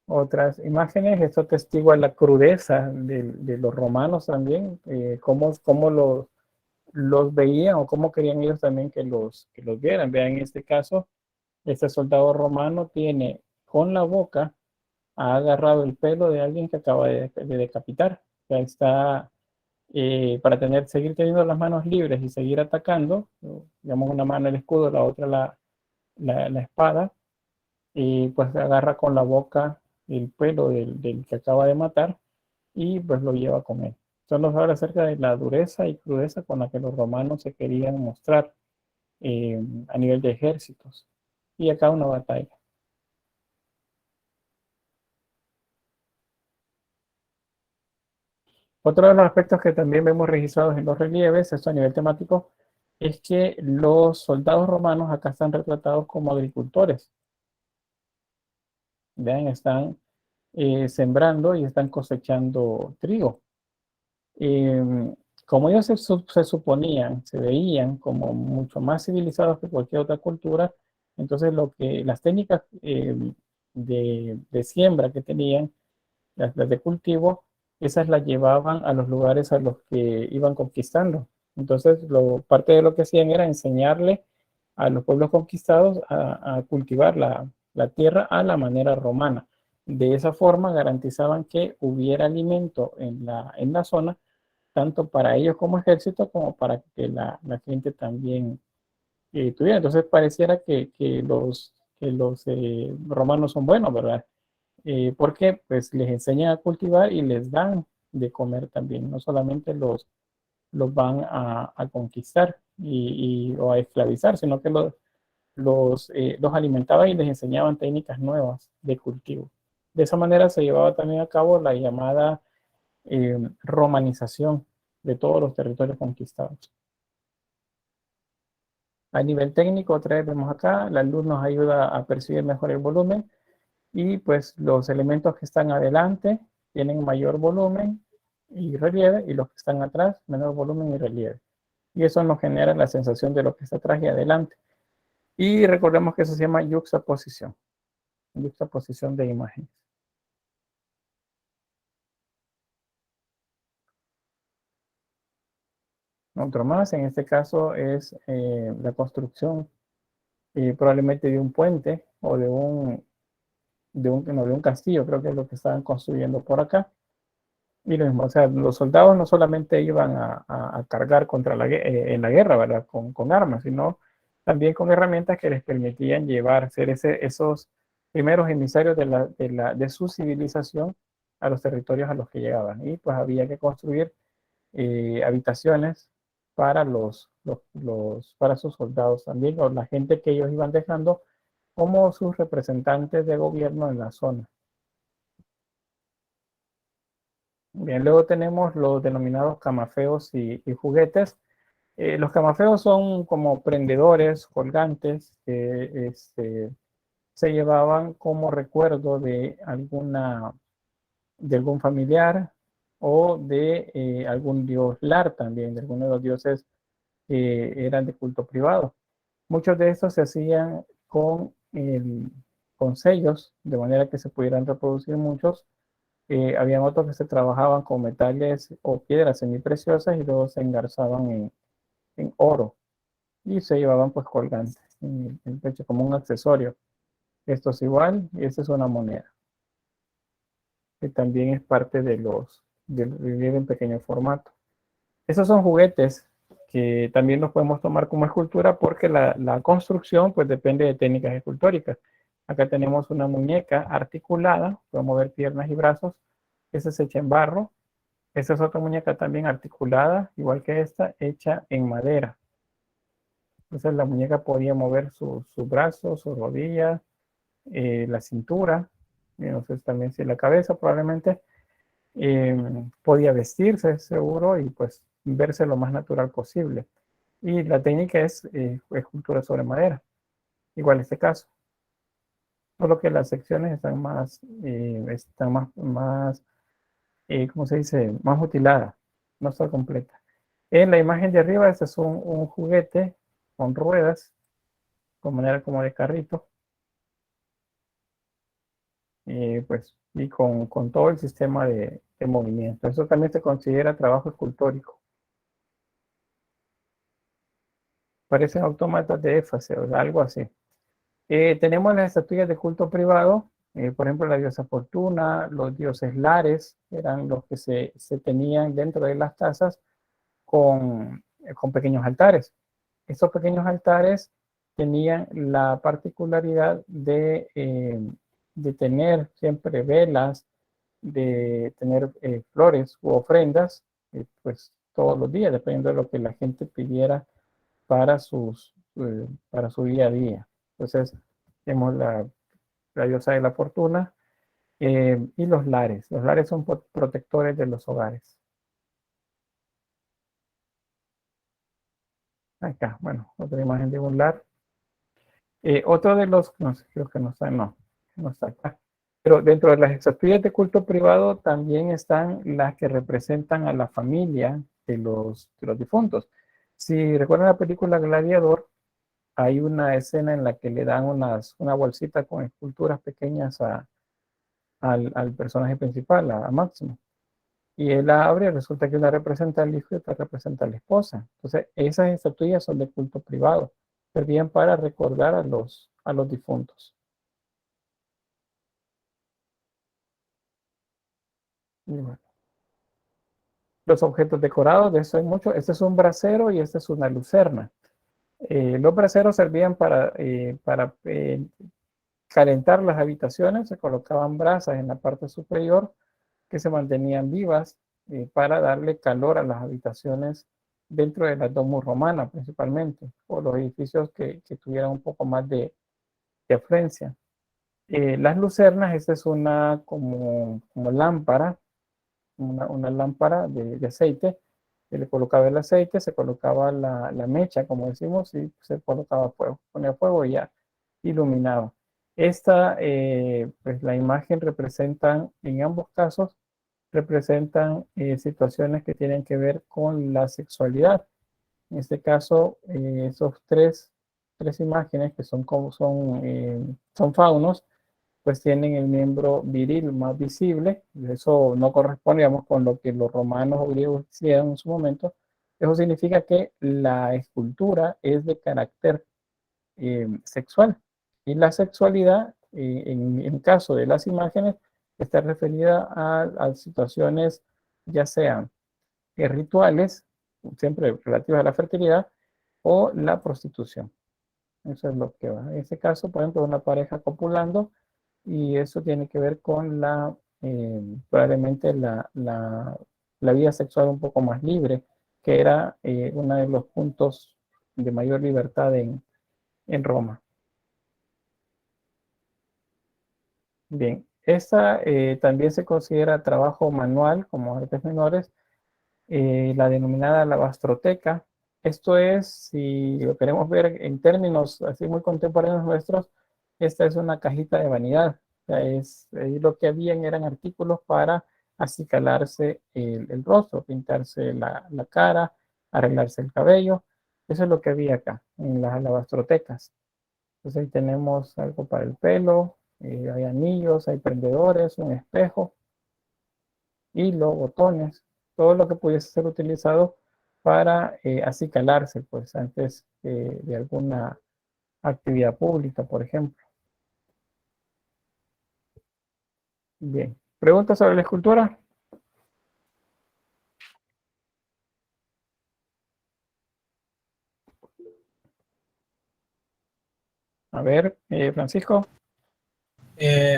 otras imágenes. Esto testigua la crudeza de los romanos también, cómo los veían o cómo querían ellos también que los vieran. Vean, en este caso, este soldado romano tiene con la boca, ha agarrado el pelo de alguien que acaba de decapitar. O sea, está, para seguir teniendo las manos libres y seguir atacando, digamos una mano el escudo, la otra la espada, y pues agarra con la boca el pelo del que acaba de matar y pues lo lleva con él. Esto nos habla acerca de la dureza y crudeza con la que los romanos se querían mostrar a nivel de ejércitos. Y acá una batalla. Otro de los aspectos que también vemos registrados en los relieves, esto a nivel temático, es que los soldados romanos acá están retratados como agricultores. Vean, están sembrando y están cosechando trigo. Como ellos se suponían, se veían como mucho más civilizados que cualquier otra cultura, entonces las técnicas de siembra que tenían, las de cultivo, esas las llevaban a los lugares a los que iban conquistando. Entonces, parte de lo que hacían era enseñarle a los pueblos conquistados a cultivar la tierra a la manera romana. De esa forma garantizaban que hubiera alimento en la zona, tanto para ellos como ejército, como para que la gente también tuviera. Entonces pareciera que los romanos son buenos, ¿verdad? Porque pues les enseñan a cultivar y les dan de comer también, no solamente los van a conquistar o a esclavizar, sino que los alimentaban y les enseñaban técnicas nuevas de cultivo. De esa manera se llevaba también a cabo la llamada romanización de todos los territorios conquistados. A nivel técnico, otra vez vemos acá, la luz nos ayuda a percibir mejor el volumen y pues los elementos que están adelante tienen mayor volumen y relieve y los que están atrás menor volumen y relieve. Y eso nos genera la sensación de lo que está atrás y adelante. Y recordemos que eso se llama yuxtaposición de imágenes. Otro más, en este caso es la construcción probablemente de un puente o no, de un castillo, creo que es lo que estaban construyendo por acá. Y lo mismo, o sea, los soldados no solamente iban a cargar en la guerra, ¿verdad? Con armas, sino también con herramientas que les permitían ser esos primeros emisarios de su civilización a los territorios a los que llegaban. Y pues había que construir habitaciones para para sus soldados también, o la gente que ellos iban dejando como sus representantes de gobierno en la zona. Bien, luego tenemos los denominados camafeos y juguetes. Los camafeos son como prendedores, colgantes, que se llevaban como recuerdo de algún familiar o de algún dios lar también, de alguno de los dioses que eran de culto privado. Muchos de estos se hacían con sellos, de manera que se pudieran reproducir muchos. Habían otros que se trabajaban con metales o piedras semipreciosas y luego se engarzaban en oro y se llevaban pues colgantes en el pecho como un accesorio. Esto es igual y esta es una moneda que también es parte del relieve en pequeño formato. Esos son juguetes que también los podemos tomar como escultura porque la construcción pues depende de técnicas escultóricas. Acá tenemos una muñeca articulada, puede mover piernas y brazos, esa se echa en barro. Esta es otra muñeca también articulada, igual que esta, hecha en madera. Entonces la muñeca podía mover sus brazos, sus rodillas, la cintura, entonces también si la cabeza probablemente. Podía vestirse seguro y pues verse lo más natural posible. Y la técnica es escultura sobre madera, igual este caso. Solo que las secciones están ¿cómo se dice? Más mutiladas, no está completa. En la imagen de arriba, este es un juguete con ruedas, con manera como de carrito. pues, y con todo el sistema de movimiento. Eso también se considera trabajo escultórico. Parecen autómatas de éfase o algo así. Tenemos las estatuillas de culto privado, por ejemplo, la diosa Fortuna, los dioses Lares, eran los que se tenían dentro de las casas con pequeños altares. Estos pequeños altares tenían la particularidad de tener siempre velas, de tener flores u ofrendas, pues todos los días, dependiendo de lo que la gente pidiera para, para su día a día. Entonces, tenemos la diosa de la fortuna y los lares. Los lares son protectores de los hogares. Acá, bueno, otra imagen de un lar. Otro de los, no sé, creo que no está, no está acá. Pero dentro de las estatuillas de culto privado también están las que representan a la familia de los difuntos. Si recuerdan la película Gladiador, hay una escena en la que le dan una bolsita con esculturas pequeñas al personaje principal, a Máximo. Y él la abre y resulta que una representa al hijo y otra representa a la esposa. Entonces, esas estatuillas son de culto privado. Servían para recordar a los difuntos. Y bueno, los objetos decorados, de eso hay mucho. Este es un brasero y este es una lucerna. Los braseros servían para calentar las habitaciones. Se colocaban brasas en la parte superior que se mantenían vivas para darle calor a las habitaciones dentro de la domus romana principalmente, o los edificios que tuvieran un poco más de afluencia. Las lucernas, esta es una como lámpara, una lámpara de aceite, se le colocaba el aceite, se colocaba la mecha, como decimos, y se colocaba fuego, ponía fuego y ya iluminaba. Esta, pues la imagen representan, en ambos casos, representan situaciones que tienen que ver con la sexualidad. En este caso, esos tres imágenes que son faunos, pues tienen el miembro viril más visible. Eso no corresponde, digamos, con lo que los romanos o griegos hicieron en su momento. Eso significa que la escultura es de carácter sexual. Y la sexualidad, en caso de las imágenes, está referida a situaciones ya sean rituales, siempre relativas a la fertilidad, o la prostitución. Eso es lo que va. En este caso, por ejemplo, una pareja copulando, y eso tiene que ver con probablemente la vida sexual un poco más libre, que era uno de los puntos de mayor libertad en Roma. Bien, esta también se considera trabajo manual como artes menores, la denominada lavastroteca. Esto es, si lo queremos ver en términos así muy contemporáneos nuestros, esta es una cajita de vanidad. O sea, lo que habían eran artículos para acicalarse el rostro, pintarse la cara, arreglarse el cabello. Eso es lo que había acá en las lavastrotecas. Entonces ahí tenemos algo para el pelo, hay anillos, hay prendedores, un espejo y los botones, todo lo que pudiese ser utilizado para acicalarse, pues antes de alguna actividad pública, por ejemplo. Bien, ¿preguntas sobre la escultura? A ver, Francisco.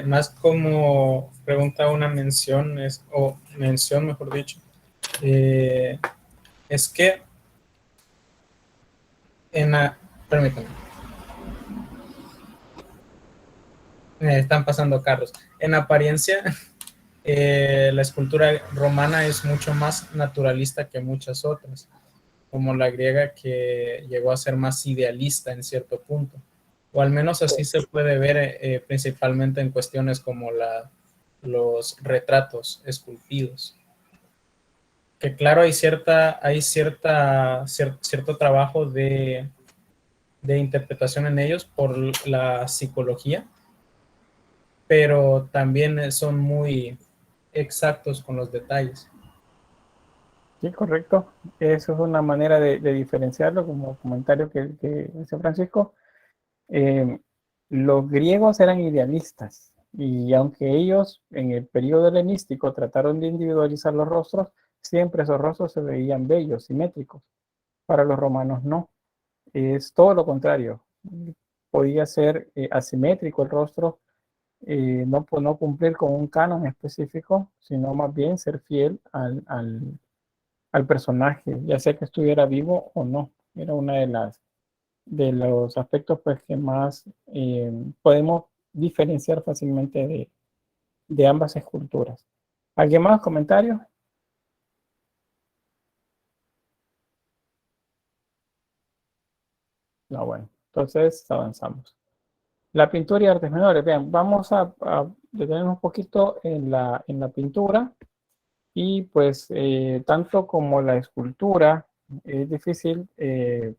Más como pregunta una mención, o mención mejor dicho, es que permítanme, están pasando carros. En apariencia, la escultura romana es mucho más naturalista que muchas otras, como la griega, que llegó a ser más idealista en cierto punto, o al menos así se puede ver principalmente en cuestiones como los retratos esculpidos. Que claro, hay cierto trabajo de interpretación en ellos por la psicología, pero también son muy exactos con los detalles. Sí, correcto. Eso es una manera de diferenciarlo, como comentario que dice Francisco. Eh, los griegos eran idealistas y aunque ellos en el periodo helenístico trataron de individualizar los rostros, siempre esos rostros se veían bellos, simétricos. Para los romanos no, es todo lo contrario. Podía ser asimétrico el rostro, no cumplir con un canon específico, sino más bien ser fiel al personaje, ya sea que estuviera vivo o no. Era una de los aspectos pues, que más podemos diferenciar fácilmente de ambas esculturas. ¿Alguien más? ¿Comentarios? No, bueno, entonces avanzamos. La pintura y artes menores. Vean, vamos a detenernos un poquito en la pintura y pues tanto como la escultura es difícil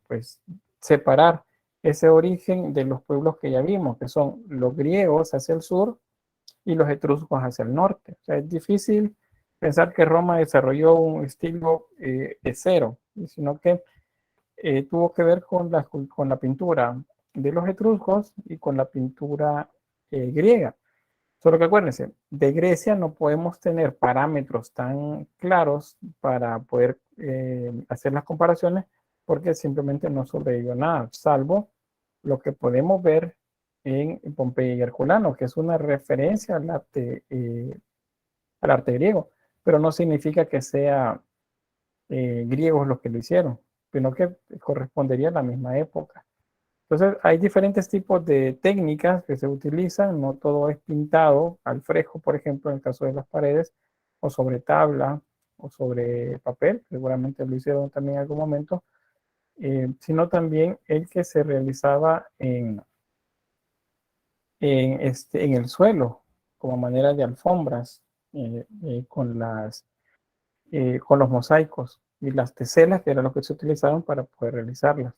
pues separar ese origen de los pueblos que ya vimos, que son los griegos hacia el sur y los etruscos hacia el norte. O sea, es difícil pensar que Roma desarrolló un estilo de cero, sino que tuvo que ver con la pintura de los etruscos y con la pintura griega. Solo que acuérdense, de Grecia no podemos tener parámetros tan claros para poder hacer las comparaciones porque simplemente no sobrevivió nada, salvo lo que podemos ver en Pompeya y Herculano, que es una referencia al arte griego, pero no significa que sea griegos los que lo hicieron, sino que correspondería a la misma época. Entonces, hay diferentes tipos de técnicas que se utilizan, no todo es pintado al fresco, por ejemplo, en el caso de las paredes, o sobre tabla, o sobre papel, seguramente lo hicieron también en algún momento, sino también el que se realizaba en el suelo, como manera de alfombras, con los mosaicos y las teselas, que era lo que se utilizaban para poder realizarlas.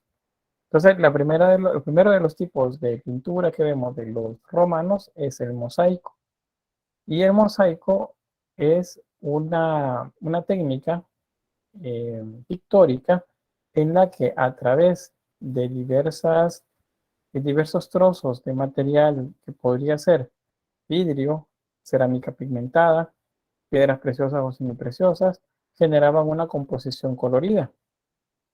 Entonces, el primero de los tipos de pintura que vemos de los romanos es el mosaico. Y el mosaico es una técnica pictórica en la que a través de diversos trozos de material que podría ser vidrio, cerámica pigmentada, piedras preciosas o semipreciosas, generaban una composición colorida.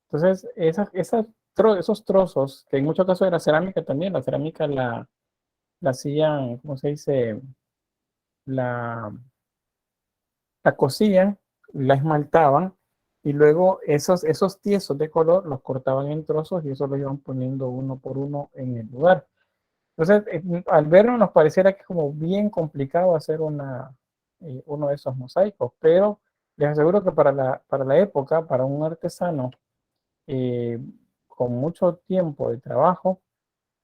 Entonces, esos trozos, que en muchos casos era cerámica también, la cerámica la hacían, ¿cómo se dice? La, la cocían, la esmaltaban y luego esos tiesos de color los cortaban en trozos y eso lo iban poniendo uno por uno en el lugar. Entonces, al verlo nos pareciera que es como bien complicado hacer uno de esos mosaicos, pero les aseguro que para la época, para un artesano eh, con mucho tiempo de trabajo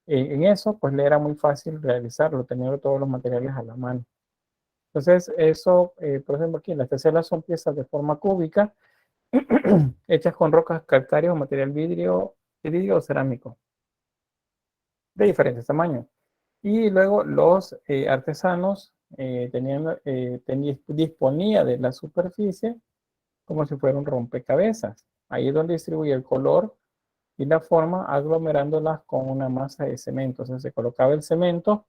en eso, pues le era muy fácil realizarlo, teniendo todos los materiales a la mano. Entonces, eso, por ejemplo, aquí las teselas son piezas de forma cúbica, hechas con rocas calcáreas o material vidrio o cerámico, de diferentes tamaños. Y luego los artesanos disponía de la superficie como si fuera un rompecabezas. Ahí es donde distribuye el color y la forma aglomerándolas con una masa de cemento. O sea, se colocaba el cemento,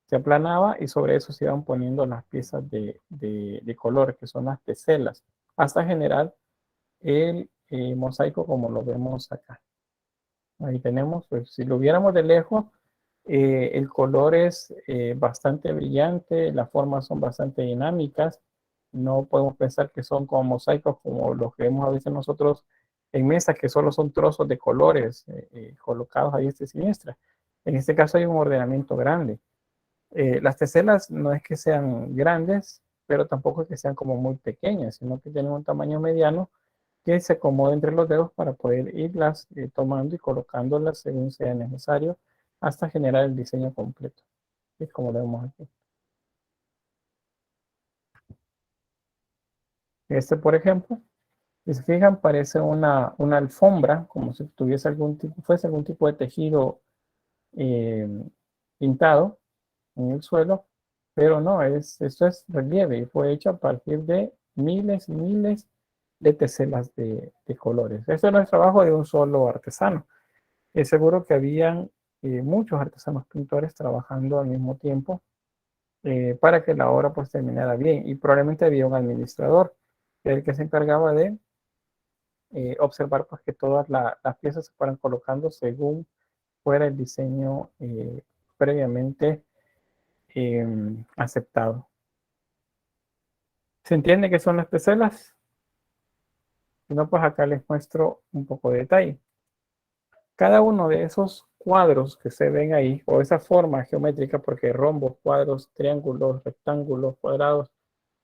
se aplanaba y sobre eso se iban poniendo las piezas de color, que son las teselas, hasta generar el mosaico como lo vemos acá. Ahí tenemos, pues, si lo viéramos de lejos, el color es bastante brillante, las formas son bastante dinámicas. No podemos pensar que son como mosaicos como los que vemos a veces nosotros en mesas, que solo son trozos de colores colocados a diestra y siniestra. En este caso hay un ordenamiento grande. Las teselas no es que sean grandes, pero tampoco es que sean como muy pequeñas, sino que tienen un tamaño mediano que se acomoda entre los dedos para poder irlas tomando y colocándolas según sea necesario hasta generar el diseño completo. Es como lo vemos aquí. Este, por ejemplo, si se fijan, parece una alfombra, como si tuviese fuese algún tipo de tejido eh, pintado en el suelo, Pero no, esto es relieve y fue hecho a partir de miles y miles de teselas de colores. Esto no es trabajo de un solo artesano. Es seguro que habían muchos artesanos pintores trabajando al mismo tiempo para que la obra pues terminara bien. Y probablemente había un administrador, que era el que se encargaba de observar pues que todas las piezas se fueran colocando según fuera el diseño previamente aceptado. ¿Se entiende qué son las teselas? Si no, pues acá les muestro un poco de detalle. Cada uno de esos cuadros que se ven ahí, o esa forma geométrica, porque rombos, cuadros, triángulos, rectángulos, cuadrados,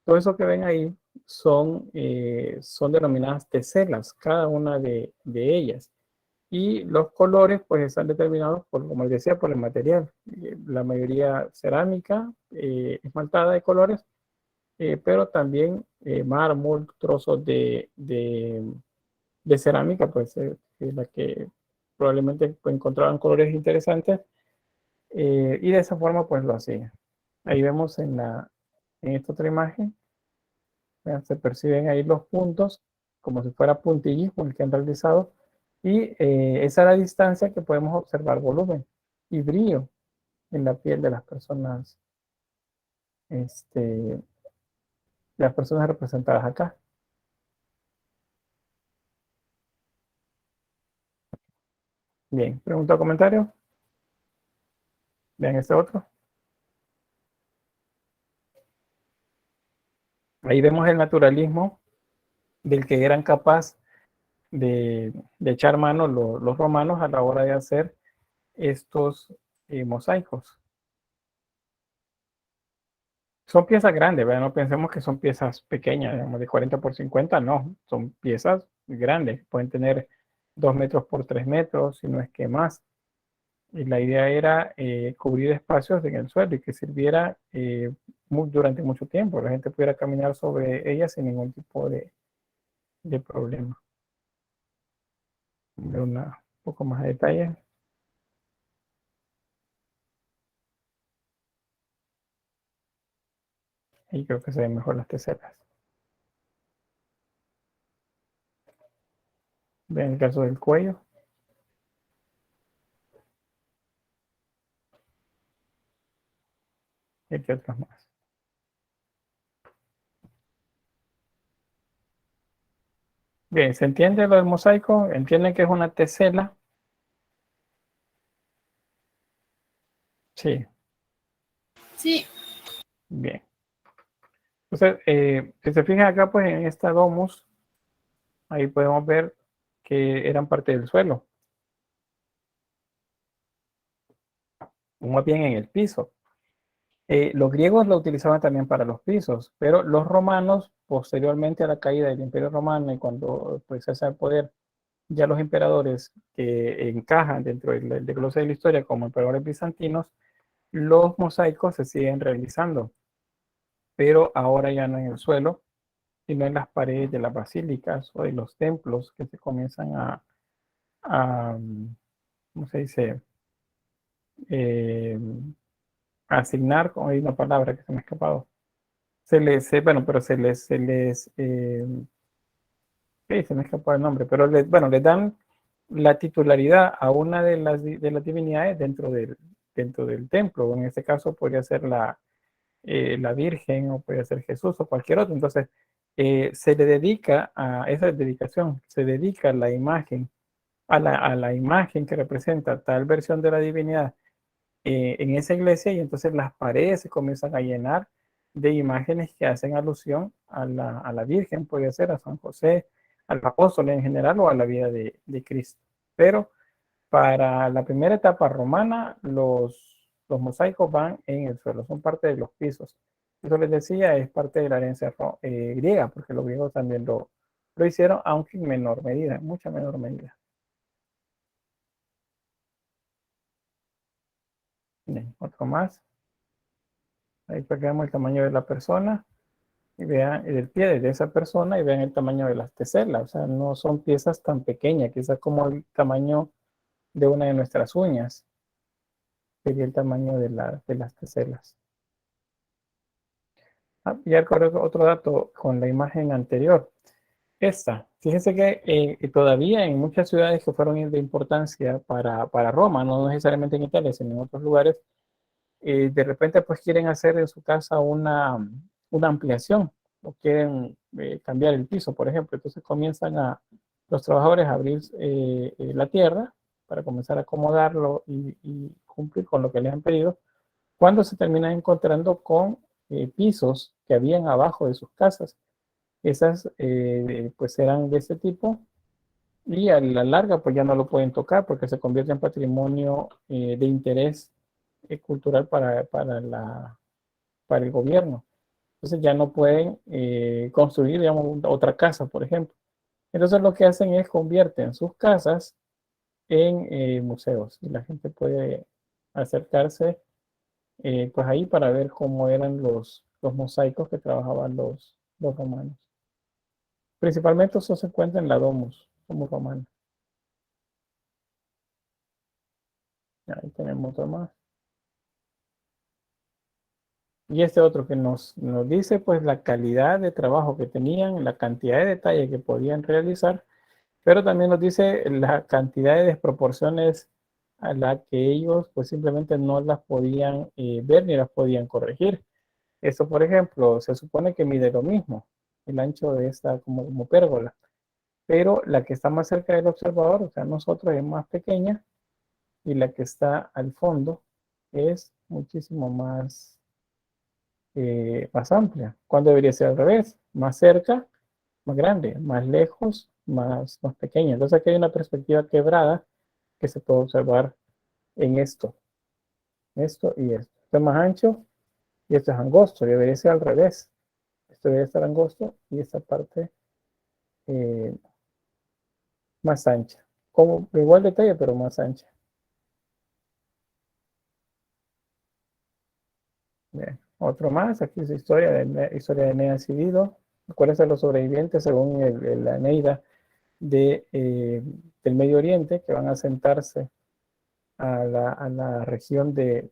todo eso que ven ahí son denominadas teselas, cada una de ellas. Y los colores, pues, están determinados por, como les decía, por el material. La mayoría cerámica, esmaltada de colores, pero también mármol, trozos de cerámica, pues la que probablemente pues, encontraban colores interesantes y de esa forma pues lo hacían. Ahí vemos en esta otra imagen, se perciben ahí los puntos como si fuera puntillismo el que han realizado y esa es la distancia que podemos observar volumen y brillo en la piel de este, las personas representadas acá. Bien, pregunta o comentario. Vean este otro. Ahí vemos el naturalismo del que eran capaces de echar mano los romanos a la hora de hacer estos mosaicos. Son piezas grandes, ¿verdad? No pensemos que son piezas pequeñas, digamos, de 40 por 50, no, son piezas grandes, pueden tener 2 metros por 3 metros, si no es que más. Y la idea era cubrir espacios en el suelo y que sirviera durante mucho tiempo, la gente pudiera caminar sobre ellas sin ningún tipo de problema. Un poco más de detalle. Y creo que se ven mejor las teselas. Ven el caso del cuello. Y aquí otros más. Bien, ¿se entiende lo del mosaico? ¿Entienden que es una tesela? Sí, Sí, bien. Entonces, si se fijan acá, pues en esta domus, ahí podemos ver que eran parte del suelo, o más bien en el piso. Los griegos lo utilizaban también para los pisos, pero los romanos, posteriormente a la caída del Imperio Romano y cuando pues, se hace el poder ya los emperadores que encajan dentro del desglose de la historia como emperadores bizantinos, los mosaicos se siguen realizando, pero ahora ya no en el suelo, sino en las paredes de las basílicas o de los templos que se comienzan a ¿cómo se dice? Eh, a asignar, como hay una palabra que se me ha escapado. Bueno, pero sí, se me ha escapado el nombre, pero bueno, les dan la titularidad a una de las divinidades dentro del templo. En este caso podría ser la Virgen o podría ser Jesús o cualquier otro. Entonces, se le dedica a esa dedicación, se dedica la imagen, a la imagen que representa tal versión de la divinidad en esa iglesia y entonces las paredes se comienzan a llenar de imágenes que hacen alusión a la Virgen, puede ser a San José, al apóstol en general o a la vida de Cristo. Pero para la primera etapa romana, los mosaicos van en el suelo, son parte de los pisos. Eso les decía, es parte de la herencia griega, porque los griegos también lo hicieron, aunque en menor medida, en mucha menor medida. Bien, otro más. Ahí pegamos el tamaño de la persona y vean el pie de esa persona y vean el tamaño de las teselas. O sea, no son piezas tan pequeñas, quizás como el tamaño de una de nuestras uñas, sería el tamaño de las teselas. Y otro dato con la imagen anterior. Fíjense que todavía en muchas ciudades que fueron de importancia para Roma, no necesariamente en Italia, sino en otros lugares, de repente pues quieren hacer en su casa una ampliación o quieren cambiar el piso, por ejemplo. Entonces comienzan los trabajadores a abrir la tierra para comenzar a acomodarlo y cumplir con lo que les han pedido, cuando se terminan encontrando con pisos que habían abajo de sus casas. Esas pues eran de ese tipo y a la larga pues ya no lo pueden tocar porque se convierte en patrimonio de interés cultural para el gobierno. Entonces ya no pueden construir, digamos, otra casa, por ejemplo. Entonces lo que hacen es convierten sus casas en museos y la gente puede acercarse pues ahí para ver cómo eran los mosaicos que trabajaban los romanos. Principalmente eso se encuentra en la Domus Romana. Ahí tenemos otro más. Y este otro que nos dice pues la calidad de trabajo que tenían, la cantidad de detalle que podían realizar, pero también nos dice la cantidad de desproporciones a la que ellos pues simplemente no las podían ver ni las podían corregir. Esto, por ejemplo, se supone que mide lo mismo, el ancho de esta como pérgola, pero la que está más cerca del observador, o sea, nosotros, es más pequeña y la que está al fondo es muchísimo más amplia. ¿Cuándo debería ser al revés? Más cerca, más grande, más lejos, más pequeña. Entonces aquí hay una perspectiva quebrada que se puede observar en esto y esto. Esto es más ancho y esto es angosto. Debería ser al revés. Esto debería estar angosto y esta parte eh, más ancha. Como igual detalle, pero más ancha. Bien. Otro más, aquí es historia de Eneas y Dido. ¿Cuáles son los sobrevivientes según la Eneida del Medio Oriente que van a sentarse a la región de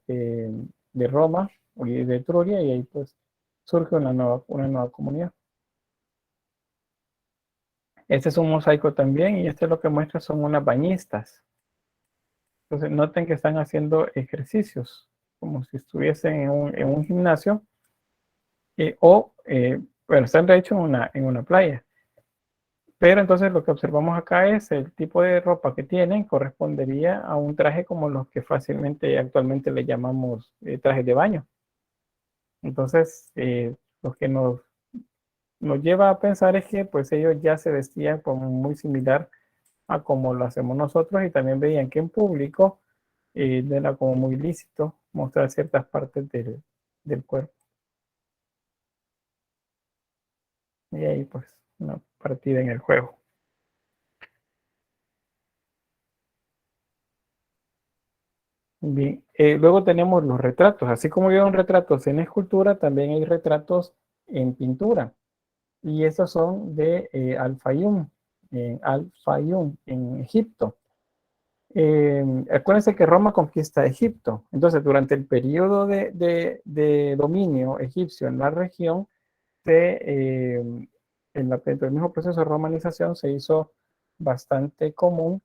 Roma y de Etruria y ahí pues surge una nueva comunidad? Este es un mosaico también y este lo que muestra son unas bañistas. Entonces noten que están haciendo ejercicios como si estuviesen en un gimnasio bueno, están de hecho en una playa. Pero entonces lo que observamos acá es el tipo de ropa que tienen correspondería a un traje como los que fácilmente actualmente le llamamos trajes de baño. Entonces, lo que nos lleva a pensar es que pues ellos ya se vestían como muy similar a como lo hacemos nosotros y también veían que en público no era como muy lícito mostrar ciertas partes del cuerpo. Y ahí pues una partida en el juego. Bien, luego tenemos los retratos. Así como vieron retratos en escultura, también hay retratos en pintura. Y estos son de Al-Fayum, en Egipto. Acuérdense que Roma conquista Egipto. Entonces, durante el periodo de dominio egipcio en la región, dentro del mismo proceso de romanización se hizo bastante común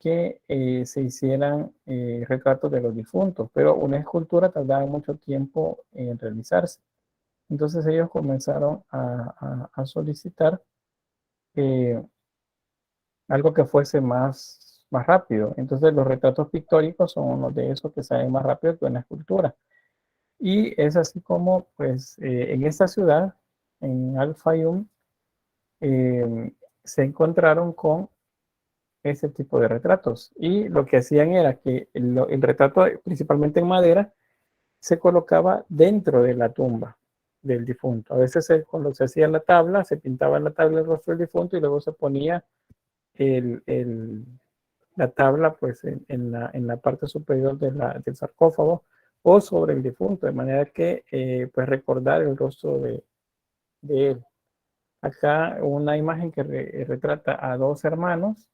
que se hicieran retratos de los difuntos, pero una escultura tardaba mucho tiempo en realizarse. Entonces ellos comenzaron a solicitar eh, algo que fuese más rápido. Entonces los retratos pictóricos son uno de esos que salen más rápido que una escultura. Y es así como, pues, en esta ciudad, en Al-Fayum, se encontraron con ese tipo de retratos. Y lo que hacían era que el retrato, principalmente en madera, se colocaba dentro de la tumba del difunto. A veces cuando se hacía la tabla, se pintaba en la tabla el rostro del difunto y luego se ponía la tabla pues en la parte superior del sarcófago o sobre el difunto, de manera que pues recordar el rostro de él. Acá una imagen que retrata a dos hermanos.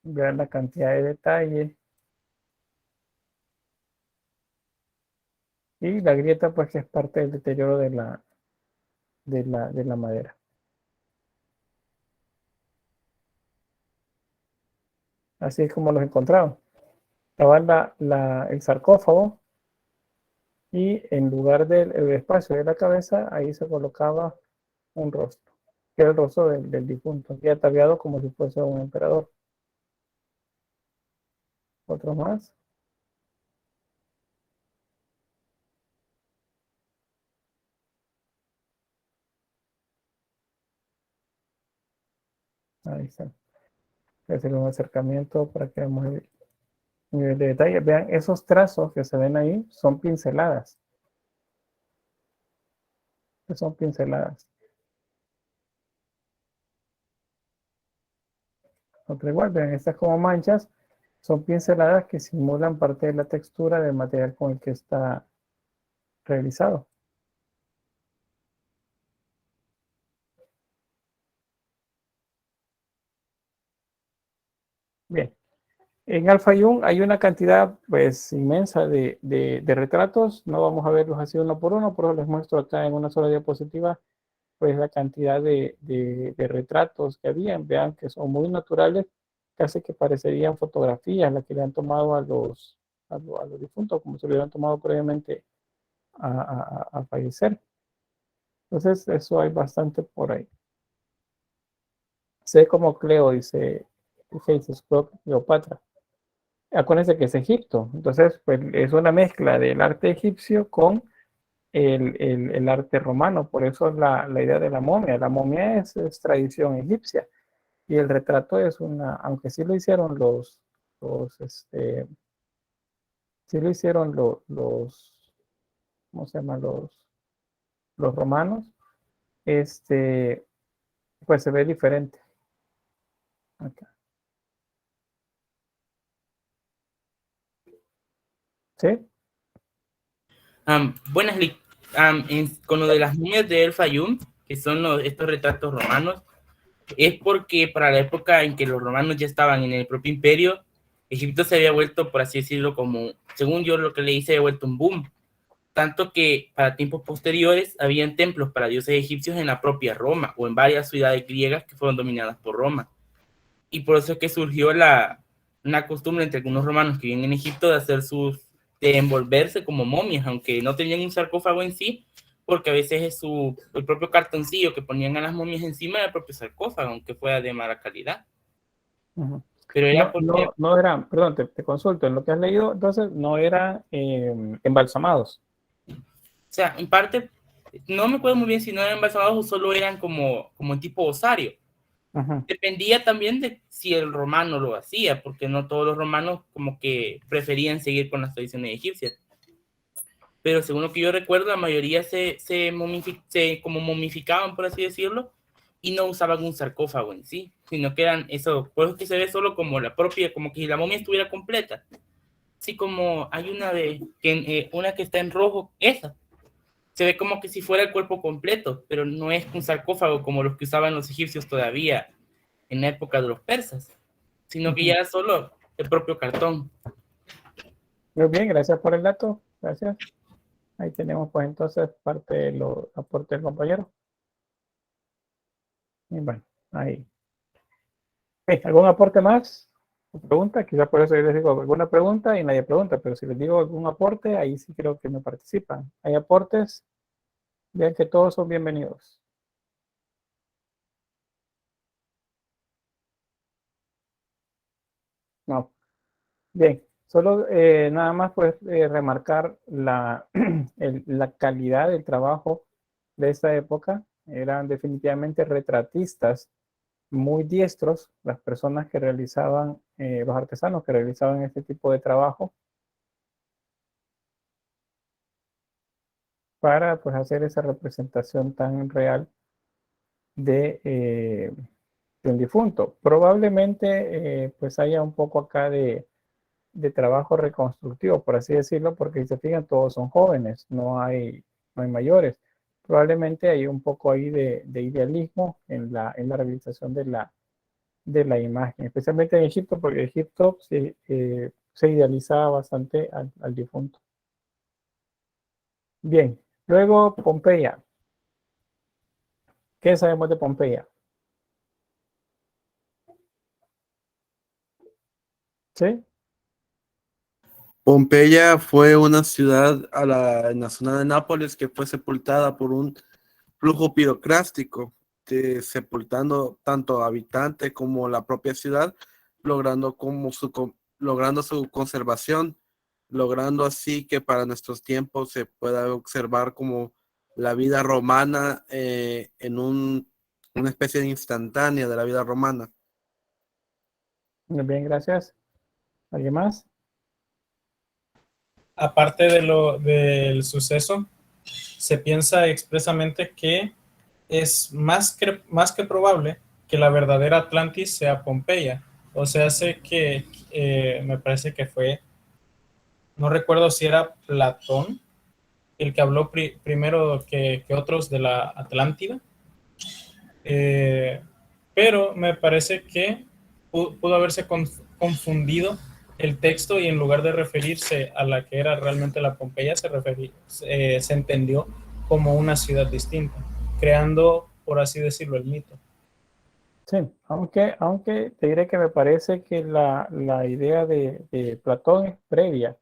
Vean la cantidad de detalle. Y la grieta, pues, que es parte del deterioro de la madera. Así es como los encontraron. Estaba el sarcófago y en lugar del espacio de la cabeza, ahí se colocaba un rostro, que era el rostro del difunto, que ataviado como si fuese un emperador. Otro más. Ahí está. Voy a hacer un acercamiento para que veamos el nivel de detalle. Vean, esos trazos que se ven ahí son pinceladas. Son pinceladas. Otra igual, vean, estas como manchas son pinceladas que simulan parte de la textura del material con el que está realizado. Bien, en Al-Fayum hay una cantidad pues inmensa de retratos. No vamos a verlos así uno por uno, pero les muestro acá en una sola diapositiva pues la cantidad de retratos que habían. Vean que son muy naturales, casi que parecerían fotografías las que le han tomado a los difuntos, como se le hubieran tomado previamente a fallecer. Entonces, eso hay bastante por ahí. Sé como Cleo dice Jesus Cleopatra. Acuérdense que es Egipto. Entonces, pues es una mezcla del arte egipcio con el arte romano. Por eso la idea de la momia. La momia es tradición egipcia. Y el retrato es aunque sí lo hicieron sí lo hicieron ¿cómo se llama? Los romanos, pues se ve diferente. Acá. ¿Sí? Buenas, con lo de las momias de El Fayum, que son estos retratos romanos, es porque para la época en que los romanos ya estaban en el propio imperio, Egipto se había vuelto, por así decirlo, como, según yo lo que le hice, había vuelto un boom. Tanto que para tiempos posteriores habían templos para dioses egipcios en la propia Roma o en varias ciudades griegas que fueron dominadas por Roma. Y por eso es que surgió una costumbre entre algunos romanos que viven en Egipto de envolverse como momias, aunque no tenían un sarcófago en sí, porque a veces el propio cartoncillo que ponían a las momias encima era el propio sarcófago, aunque fuera de mala calidad. Uh-huh. Pero era porque... No eran, perdón, te consulto, en lo que has leído, entonces no eran embalsamados. O sea, en parte, no me acuerdo muy bien si no eran embalsamados o solo eran como tipo osario. Uh-huh. Dependía también de si el romano lo hacía, porque no todos los romanos como que preferían seguir con las tradiciones egipcias. Pero según lo que yo recuerdo, la mayoría se como momificaban, por así decirlo, y no usaban un sarcófago en sí, sino que eran eso, por eso es que se ve solo como la propia, como que si la momia estuviera completa. Así como hay una que está en rojo, esa, se ve como que si fuera el cuerpo completo, pero no es un sarcófago como los que usaban los egipcios todavía en la época de los persas, sino que ya era solo el propio cartón. Muy bien, gracias por el dato. Gracias. Ahí tenemos pues entonces parte de los aportes del compañero. Y bueno, ahí. ¿Algún aporte más? ¿O pregunta? Quizás por eso yo les digo alguna pregunta y nadie pregunta, pero si les digo algún aporte, ahí sí creo que me participan. ¿Hay aportes? Vean que todos son bienvenidos. No. Bien, solo nada más pues remarcar la calidad del trabajo de esta época. Eran definitivamente retratistas muy diestros las personas que realizaban, los artesanos que realizaban este tipo de trabajo para pues hacer esa representación tan real de un difunto. Probablemente pues haya un poco acá de trabajo reconstructivo, por así decirlo, porque si se fijan, todos son jóvenes, no hay mayores. Probablemente hay un poco ahí de idealismo en la realización de la imagen, especialmente en Egipto, porque Egipto se idealizaba bastante al difunto. Bien, luego Pompeya. ¿Qué sabemos de Pompeya? ¿Sí? Pompeya fue una ciudad en la zona de Nápoles que fue sepultada por un flujo piroclástico, sepultando tanto habitantes como la propia ciudad, logrando su conservación, logrando así que para nuestros tiempos se pueda observar como la vida romana una especie de instantánea de la vida romana. Muy bien, gracias. ¿Alguien más? Aparte del suceso, se piensa expresamente que es más que probable que la verdadera Atlantis sea Pompeya. O sea, sé que me parece que fue, no recuerdo si era Platón el que habló primero que otros de la Atlántida, pero me parece que pudo haberse confundido el texto y en lugar de referirse a la que era realmente la Pompeya, se entendió como una ciudad distinta, creando, por así decirlo, el mito. Sí, aunque te diré que me parece que la idea de Platón es previa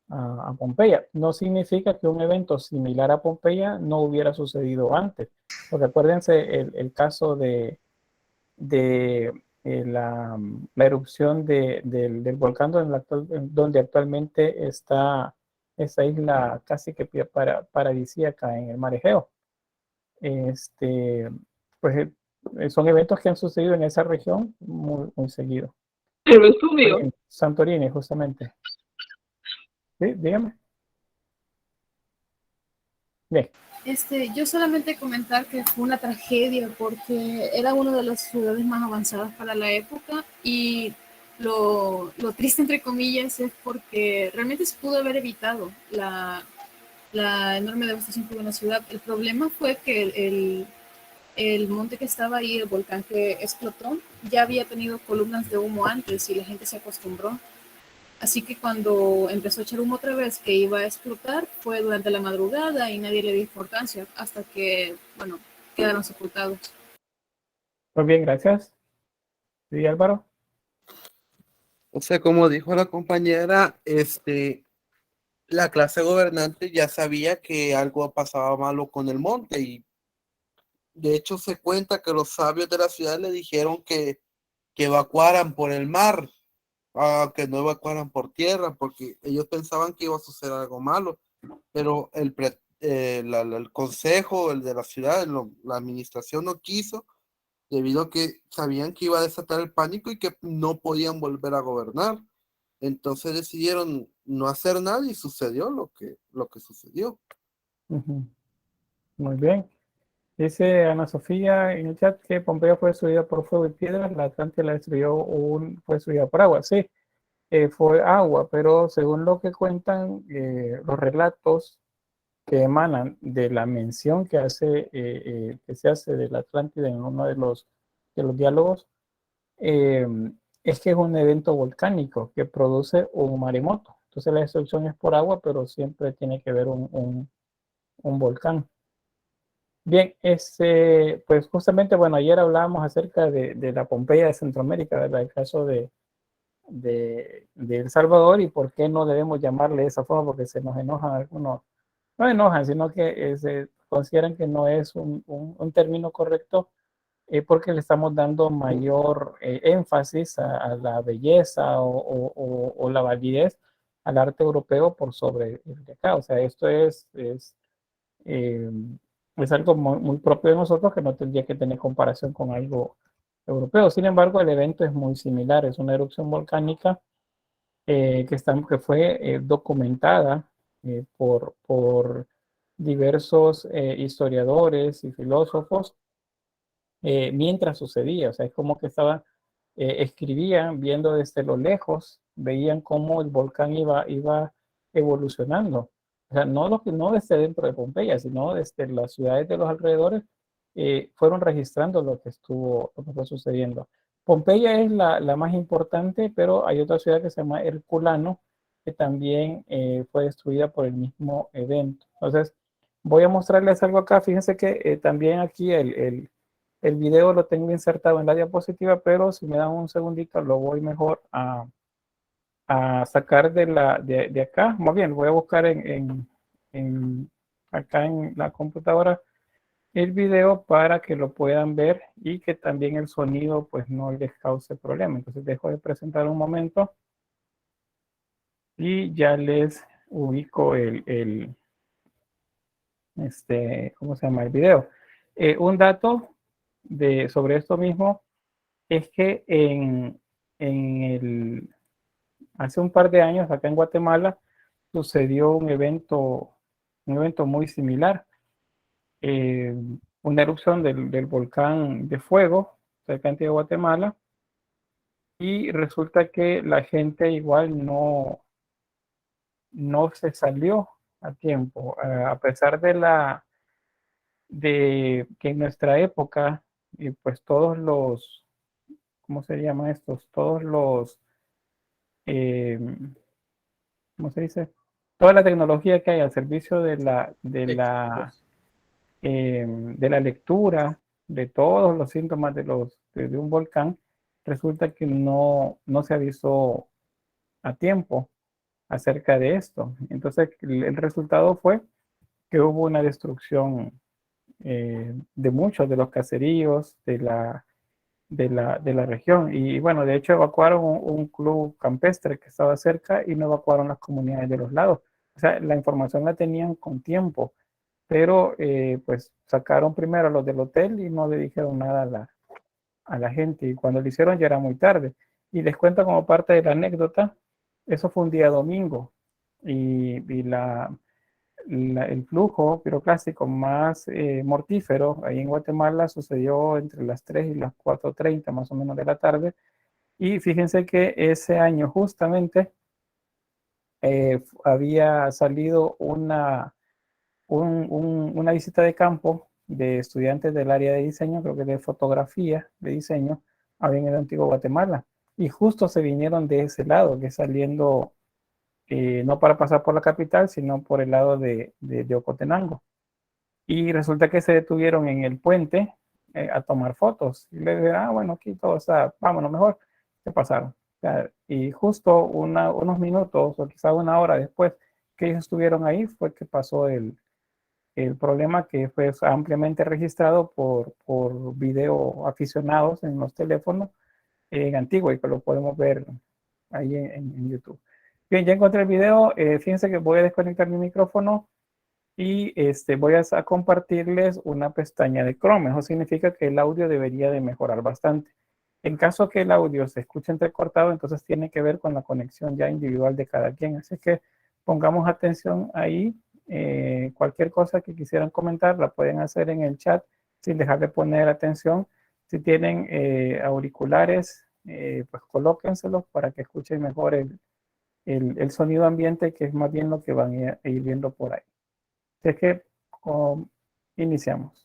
a Pompeya. No significa que un evento similar a Pompeya no hubiera sucedido antes. Porque acuérdense el caso de la erupción del volcán donde actualmente está esa isla casi que paradisíaca en el mar Egeo. Pues son eventos que han sucedido en esa región muy, muy seguido. El Vesubio. Santorini, justamente. Sí, dígame. Bien. Yo solamente comentar que fue una tragedia porque era una de las ciudades más avanzadas para la época y lo triste, entre comillas, es porque realmente se pudo haber evitado la enorme devastación que hubo en la ciudad. El problema fue que el monte que estaba ahí, el volcán que explotó, ya había tenido columnas de humo antes y la gente se acostumbró. Así que cuando empezó a echar humo otra vez que iba a explotar, fue durante la madrugada y nadie le dio importancia hasta que, bueno, quedaron sepultados. Muy bien, gracias. Sí, Álvaro. O sea, como dijo la compañera, la clase gobernante ya sabía que algo pasaba malo con el monte y de hecho se cuenta que los sabios de la ciudad le dijeron que evacuaran por el mar, que no evacuaran por tierra, porque ellos pensaban que iba a suceder algo malo, pero el consejo, el de la ciudad, la administración no quiso, debido a que sabían que iba a desatar el pánico y que no podían volver a gobernar. Entonces decidieron no hacer nada y sucedió lo que sucedió. Uh-huh. Muy bien. Dice Ana Sofía en el chat que Pompeya fue destruida por fuego y piedras, la Atlántida la destruyó fue destruida por agua. Sí, fue agua, pero según lo que cuentan los relatos que emanan de la mención que se hace de la Atlántida en uno de los diálogos, eh, es que es un evento volcánico que produce un maremoto. Entonces la destrucción es por agua, pero siempre tiene que haber un volcán. Bien, pues justamente, bueno, ayer hablábamos acerca de la Pompeya de Centroamérica, ¿verdad? El caso de El Salvador y por qué no debemos llamarle de esa forma, porque se nos enojan algunos, no enojan, sino que se consideran que no es un término correcto porque le estamos dando mayor énfasis a la belleza o la validez al arte europeo por sobre el de acá. O sea, esto eh, es algo muy, muy propio de nosotros que no tendría que tener comparación con algo europeo. Sin embargo, el evento es muy similar. Es una erupción volcánica que fue documentada por diversos historiadores y filósofos mientras sucedía. O sea, es como que escribían viendo desde lo lejos, veían cómo el volcán iba evolucionando. O sea, no desde dentro de Pompeya, sino desde las ciudades de los alrededores, fueron registrando lo que fue sucediendo. Pompeya es la más importante, pero hay otra ciudad que se llama Herculano, que también fue destruida por el mismo evento. Entonces, voy a mostrarles algo acá. Fíjense que también aquí el video lo tengo insertado en la diapositiva, pero si me dan un segundito lo voy mejor a sacar de acá. Más bien, voy a buscar acá en la computadora el video para que lo puedan ver y que también el sonido pues no les cause problema. Entonces dejo de presentar un momento y ya les ubico ¿cómo se llama? El video. Un dato sobre esto mismo es que hace un par de años acá en Guatemala sucedió un evento muy similar. eh, una erupción del volcán de fuego cerca de Guatemala, y resulta que la gente igual no se salió a tiempo, a pesar de que en nuestra época, pues todos los, ¿cómo se llaman estos? Todos los, eh, ¿cómo se dice? Toda la tecnología que hay al servicio de la lectura de todos los síntomas de un volcán, resulta que no se avisó a tiempo acerca de esto. Entonces, el resultado fue que hubo una destrucción de muchos de los caseríos de la región. Y bueno, de hecho evacuaron un club campestre que estaba cerca y no evacuaron las comunidades de los lados. O sea, la información la tenían con tiempo, pero pues sacaron primero a los del hotel y no le dijeron nada a la gente, y cuando lo hicieron ya era muy tarde. Y les cuento como parte de la anécdota, eso fue un día domingo, y el flujo piroclástico más mortífero ahí en Guatemala sucedió entre las 3 y las 4:30 más o menos de la tarde. Y fíjense que ese año justamente había salido una visita de campo de estudiantes del área de diseño, creo que de fotografía, de diseño, había en el antiguo Guatemala. Y justo se vinieron de ese lado, que saliendo, no para pasar por la capital, sino por el lado de Ocotenango. Y resulta que se detuvieron en el puente a tomar fotos. Y le dijeron, bueno, aquí todo está, vámonos mejor. Se pasaron. O sea, y justo unos minutos o quizá una hora después que ellos estuvieron ahí fue que pasó el problema, que fue ampliamente registrado por video aficionados en los teléfonos en Antigua, y que lo podemos ver ahí en YouTube. Bien, ya encontré el video. Fíjense que voy a desconectar mi micrófono y voy a compartirles una pestaña de Chrome. Eso significa que el audio debería de mejorar bastante. En caso que el audio se escuche entrecortado, entonces tiene que ver con la conexión ya individual de cada quien. Así que pongamos atención ahí. Cualquier cosa que quisieran comentar la pueden hacer en el chat sin dejar de poner atención. Si tienen auriculares, pues colóquenselos para que escuchen mejor el sonido ambiente, que es más bien lo que van a ir viendo por ahí. Así que iniciamos.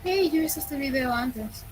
Hey, yo hice este video antes.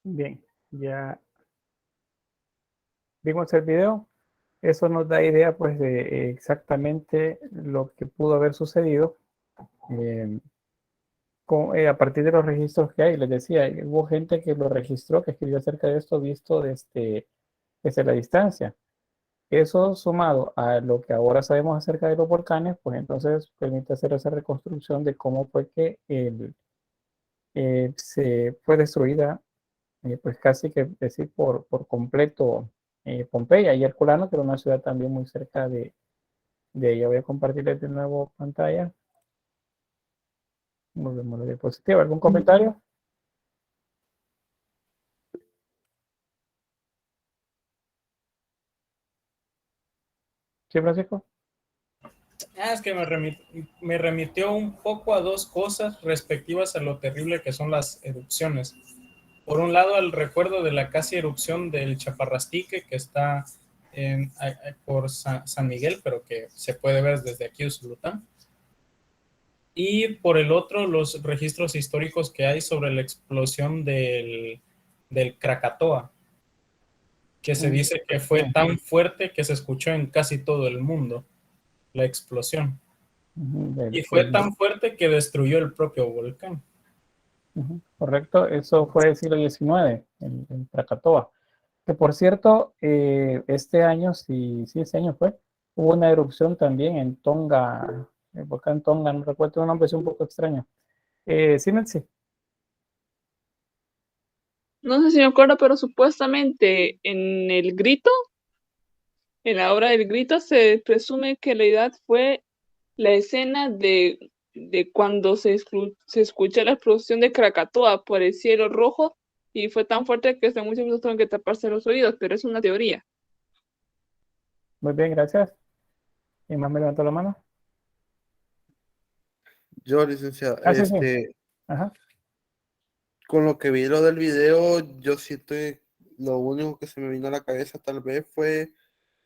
Bien, ya vimos el video. Eso nos da idea pues de exactamente lo que pudo haber sucedido a partir de los registros que hay. Les decía, hubo gente que lo registró, que escribió acerca de esto visto desde la distancia. Eso sumado a lo que ahora sabemos acerca de los volcanes, pues entonces permite hacer esa reconstrucción de cómo fue que se fue destruida, pues casi que decir por completo Pompeya y Herculano, que era una ciudad también muy cerca de ella. Voy a compartirles de nuevo pantalla. Volvemos a la diapositiva. ¿Algún comentario? ¿Sí, Francisco? Es que me remitió un poco a dos cosas respectivas a lo terrible que son las erupciones. Por un lado, el recuerdo de la casi erupción del Chaparrastique, que está por San Miguel, pero que se puede ver desde aquí, Usulután. Y por el otro, los registros históricos que hay sobre la explosión del Krakatoa, que se dice que fue tan fuerte que se escuchó en casi todo el mundo, la explosión. Y fue tan fuerte que destruyó el propio volcán. Correcto, eso fue el siglo XIX, en Krakatoa. Que por cierto, este año, sí, este año fue, hubo una erupción también en Tonga, el volcán Tonga, no recuerdo el nombre, es un poco extraño. Sí, Nancy. No sé si me acuerdo, pero supuestamente en El Grito, en la obra del Grito, se presume que la idea fue la escena de cuando se escucha la explosión de Krakatoa por el cielo rojo y fue tan fuerte que hasta muchas personas tuvieron que taparse los oídos, pero es una teoría. Muy bien, gracias. ¿Y más me levantó la mano? Yo, licenciado, Sí. Ajá. Con lo que vi lo del video, yo siento que lo único que se me vino a la cabeza tal vez fue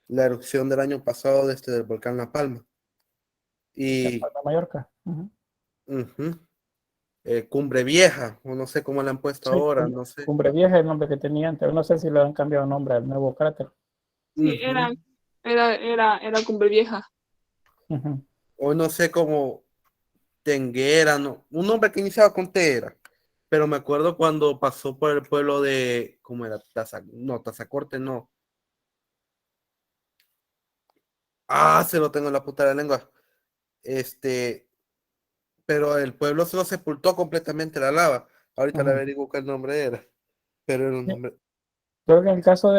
la erupción del año pasado desde el volcán La Palma. Y Mallorca. Cumbre Vieja, o no sé cómo le han puesto ahora, no sé. Cumbre Vieja es el nombre que tenía antes, no sé si le han cambiado el nombre al nuevo cráter. Sí, era Cumbre Vieja. O no sé cómo Tenguera, no, un nombre que iniciaba con T era. Pero me acuerdo cuando pasó por el pueblo de, ¿cómo era? Tazacorte, no. Se lo tengo en la puta de la lengua. Pero el pueblo se lo sepultó completamente la lava. Ahorita le averiguo qué el nombre era. Pero era un nombre. Creo que en el caso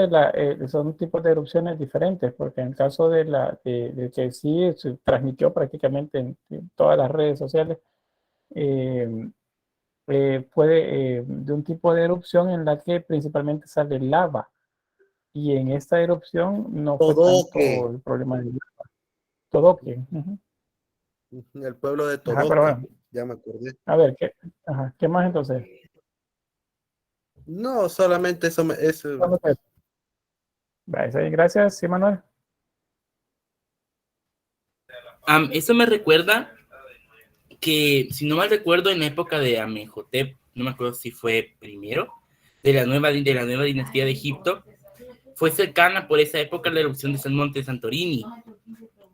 son tipos de erupciones diferentes, porque en el caso de que sí se transmitió prácticamente en todas las redes sociales, fue de un tipo de erupción en la que principalmente sale lava. Y en esta erupción no fue tanto el problema de lava. Todoque. El pueblo de Pero Todoque, bueno. ya me acordé. A ver, ¿qué más entonces? No, solamente eso. Gracias, sí, Manuel. Eso me recuerda que, si no mal recuerdo, en la época de Amenhotep, no me acuerdo si fue primero, de la nueva dinastía de Egipto, fue cercana por esa época la erupción de San Monte Santorini.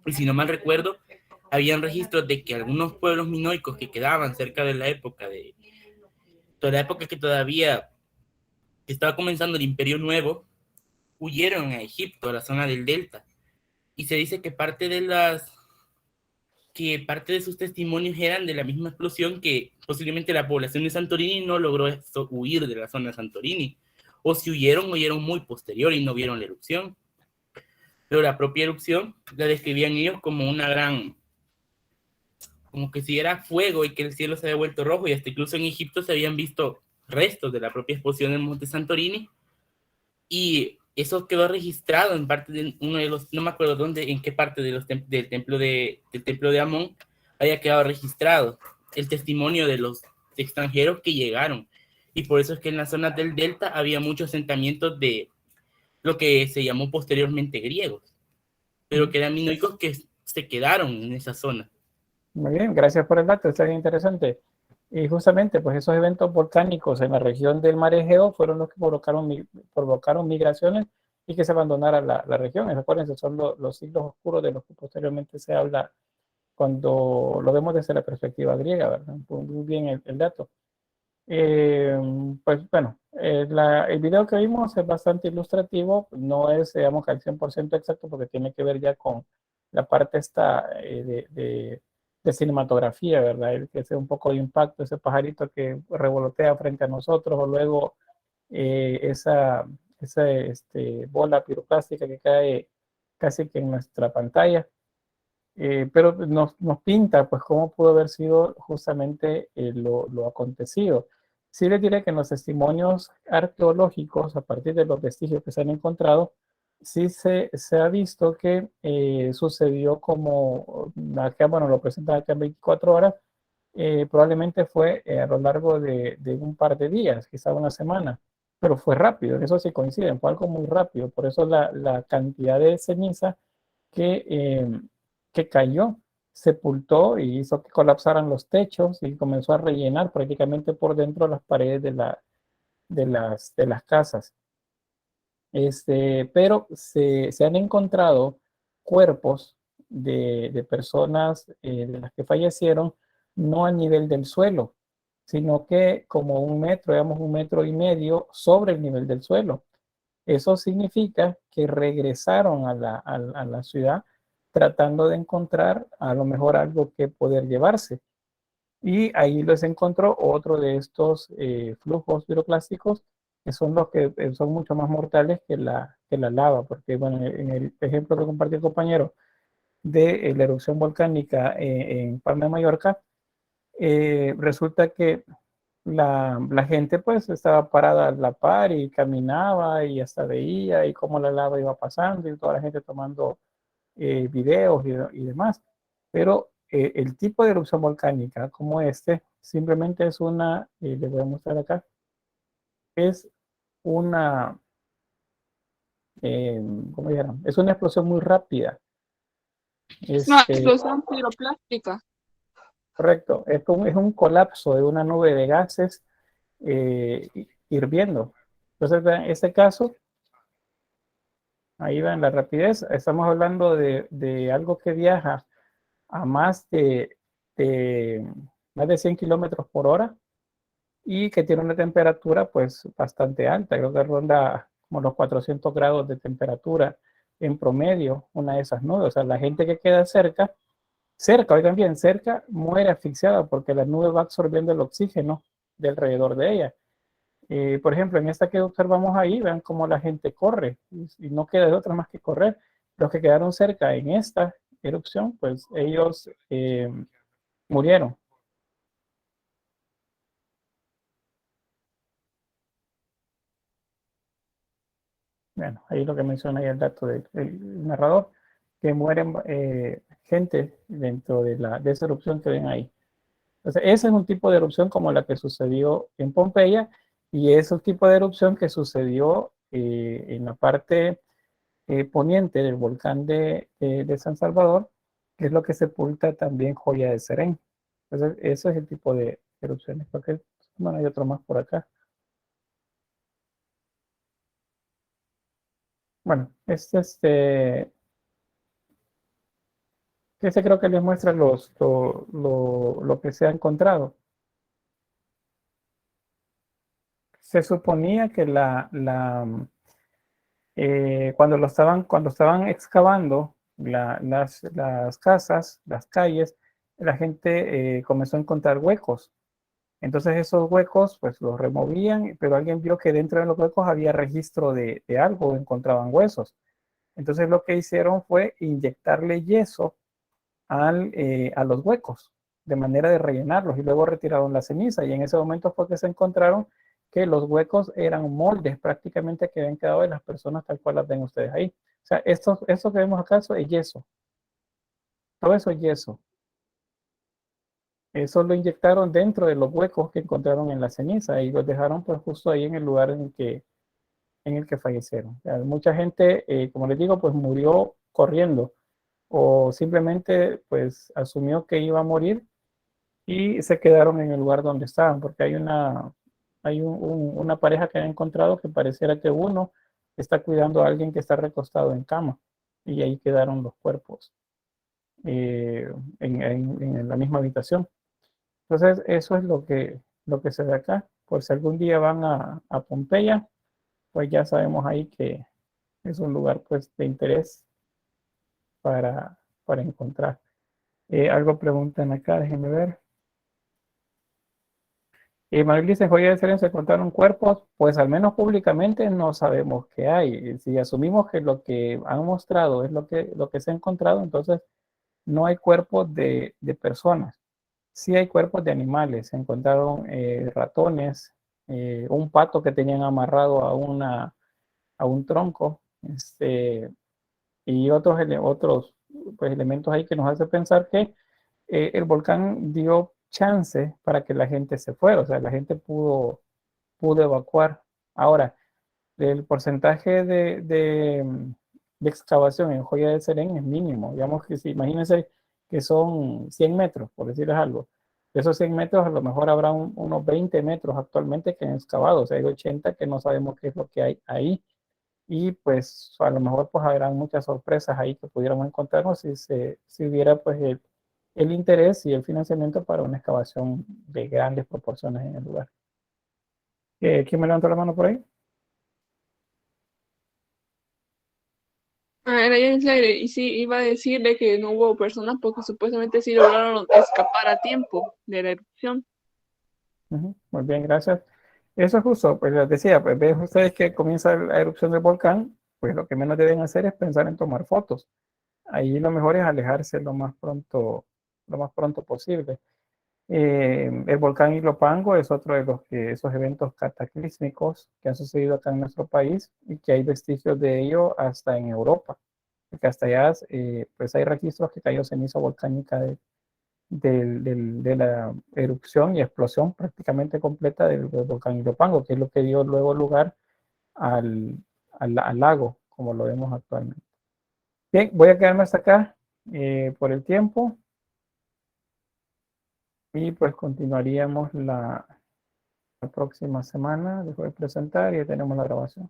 Y si no mal recuerdo, habían registros de que algunos pueblos minoicos que quedaban cerca de la época que todavía estaba comenzando el Imperio Nuevo, huyeron a Egipto, a la zona del Delta. Y se dice que parte de sus testimonios eran de la misma explosión, que posiblemente la población de Santorini no logró huir de la zona de Santorini. O si huyeron muy posterior y no vieron la erupción. Pero la propia erupción la describían ellos como una gran, como que si era fuego y que el cielo se había vuelto rojo, y hasta incluso en Egipto se habían visto restos de la propia explosión del monte Santorini, y eso quedó registrado en parte de uno de los, no me acuerdo dónde, en qué parte del templo de Amón haya quedado registrado el testimonio de los extranjeros que llegaron. Y por eso es que en las zonas del delta había muchos asentamientos de lo que se llamó posteriormente griegos, pero que eran minoicos que se quedaron en esa zona. Muy bien, gracias por el dato, está bien interesante. Y justamente, pues esos eventos volcánicos en la región del Mar Egeo fueron los que provocaron migraciones y que se abandonara la región. Acuérdense, son los siglos oscuros de los que posteriormente se habla cuando lo vemos desde la perspectiva griega, ¿verdad? Muy bien el dato. Eh, pues bueno, el video que vimos es bastante ilustrativo, no es, digamos, al 100% exacto porque tiene que ver ya con la parte esta de cinematografía, ¿verdad? El que sea un poco de impacto, ese pajarito que revolotea frente a nosotros o luego esa bola piroclástica que cae casi que en nuestra pantalla. Pero nos pinta pues cómo pudo haber sido justamente lo acontecido. Sí les diré que en los testimonios arqueológicos, a partir de los vestigios que se han encontrado, sí se ha visto que sucedió como, acá, bueno, lo presentan acá en 24 horas, probablemente fue a lo largo de un par de días, quizá una semana, pero fue rápido, en eso sí coinciden, fue algo muy rápido, por eso la cantidad de ceniza que cayó, sepultó y hizo que colapsaran los techos y comenzó a rellenar prácticamente por dentro las paredes de las casas. Pero se han encontrado cuerpos de personas de las que fallecieron, no a nivel del suelo, sino que como 1 metro, digamos 1,5 metros sobre el nivel del suelo. Eso significa que regresaron a la ciudad tratando de encontrar a lo mejor algo que poder llevarse. Y ahí les encontró otro de estos flujos piroclásticos que son los que son mucho más mortales que la lava, porque bueno, en el ejemplo que compartió el compañero de la erupción volcánica en Palma de Mallorca, resulta que la gente pues estaba parada a la par y caminaba y hasta veía y cómo la lava iba pasando y toda la gente tomando videos y demás. Pero el tipo de erupción volcánica como este simplemente es les voy a mostrar acá, es una, eh, ¿cómo dijeron? Es una explosión muy rápida. Es una Este, explosión piroplástica. correcto, es un colapso de una nube de gases hirviendo. Entonces, en este caso, ahí va en la rapidez, estamos hablando de algo que viaja a de más de 100 kilómetros por hora y que tiene una temperatura pues bastante alta, creo que ronda como los 400 grados de temperatura en promedio, una de esas nubes. O sea, la gente que queda oigan bien, cerca, muere asfixiada porque la nube va absorbiendo el oxígeno de alrededor de ella. Por ejemplo, en esta que observamos ahí, vean cómo la gente corre y no queda de otra más que correr. Los que quedaron cerca en esta erupción, pues ellos murieron. Bueno, ahí lo que menciona ahí el dato del narrador, que mueren gente dentro de esa erupción que ven ahí. Entonces, ese es un tipo de erupción como la que sucedió en Pompeya y es un tipo de erupción que sucedió en la parte poniente del volcán de San Salvador, que es lo que sepulta también Joya de Serén. Entonces, ese es el tipo de erupciones. Porque, bueno, hay otro más por acá. Bueno, este creo que les muestra lo que se ha encontrado. Se suponía que cuando estaban excavando las casas, las calles, la gente comenzó a encontrar huecos. Entonces esos huecos pues los removían, pero alguien vio que dentro de los huecos había registro de algo, encontraban huesos. Entonces lo que hicieron fue inyectarle yeso a los huecos, de manera de rellenarlos y luego retiraron la ceniza y en ese momento fue que se encontraron que los huecos eran moldes prácticamente que habían quedado de las personas tal cual las ven ustedes ahí. O sea, esto que vemos acá es yeso, todo eso es yeso. Eso lo inyectaron dentro de los huecos que encontraron en la ceniza y los dejaron pues justo ahí en el lugar en el que fallecieron. O sea, mucha gente, como les digo, pues murió corriendo o simplemente pues asumió que iba a morir y se quedaron en el lugar donde estaban, porque hay una pareja que han encontrado que pareciera que uno está cuidando a alguien que está recostado en cama, y ahí quedaron los cuerpos en la misma habitación. Entonces, eso es lo que se ve acá. Por si algún día van a Pompeya, pues ya sabemos ahí que es un lugar pues de interés para encontrar. Algo preguntan acá, déjenme ver. Manuel dice, joya de excelencia, encontraron cuerpos, pues al menos públicamente no sabemos qué hay. Si asumimos que lo que han mostrado es lo que se ha encontrado, entonces no hay cuerpos de personas. Sí hay cuerpos de animales. Se encontraron ratones, un pato que tenían amarrado a un tronco, y otros pues, elementos ahí que nos hace pensar que el volcán dio chance para que la gente se fuera, o sea, la gente pudo evacuar. Ahora, el porcentaje de excavación en Joya de Serén es mínimo. Digamos que si imagínense que son 100 metros, por decirles algo. De esos 100 metros a lo mejor habrá unos 20 metros actualmente que han excavado, o sea, hay 80 que no sabemos qué es lo que hay ahí. Y pues a lo mejor pues habrán muchas sorpresas ahí que pudiéramos encontrarnos si hubiera pues el interés y el financiamiento para una excavación de grandes proporciones en el lugar. ¿Quién me levantó la mano por ahí? Era James Leire, y sí, iba a decirle que no hubo personas porque supuestamente sí lograron escapar a tiempo de la erupción. Muy bien, gracias. Eso es justo, pues les decía, pues ven ustedes que comienza la erupción del volcán, pues lo que menos deben hacer es pensar en tomar fotos. Ahí lo mejor es alejarse lo más pronto posible. El volcán Ilopango es otro de esos eventos cataclísmicos que han sucedido acá en nuestro país y que hay vestigios de ello hasta en Europa. Porque hasta allá, pues hay registros que cayó ceniza volcánica de la erupción y explosión prácticamente completa del volcán Ilopango, que es lo que dio luego lugar al lago, como lo vemos actualmente. Bien, voy a quedarme hasta acá por el tiempo y pues continuaríamos la próxima semana. Les voy a presentar y ya tenemos la grabación.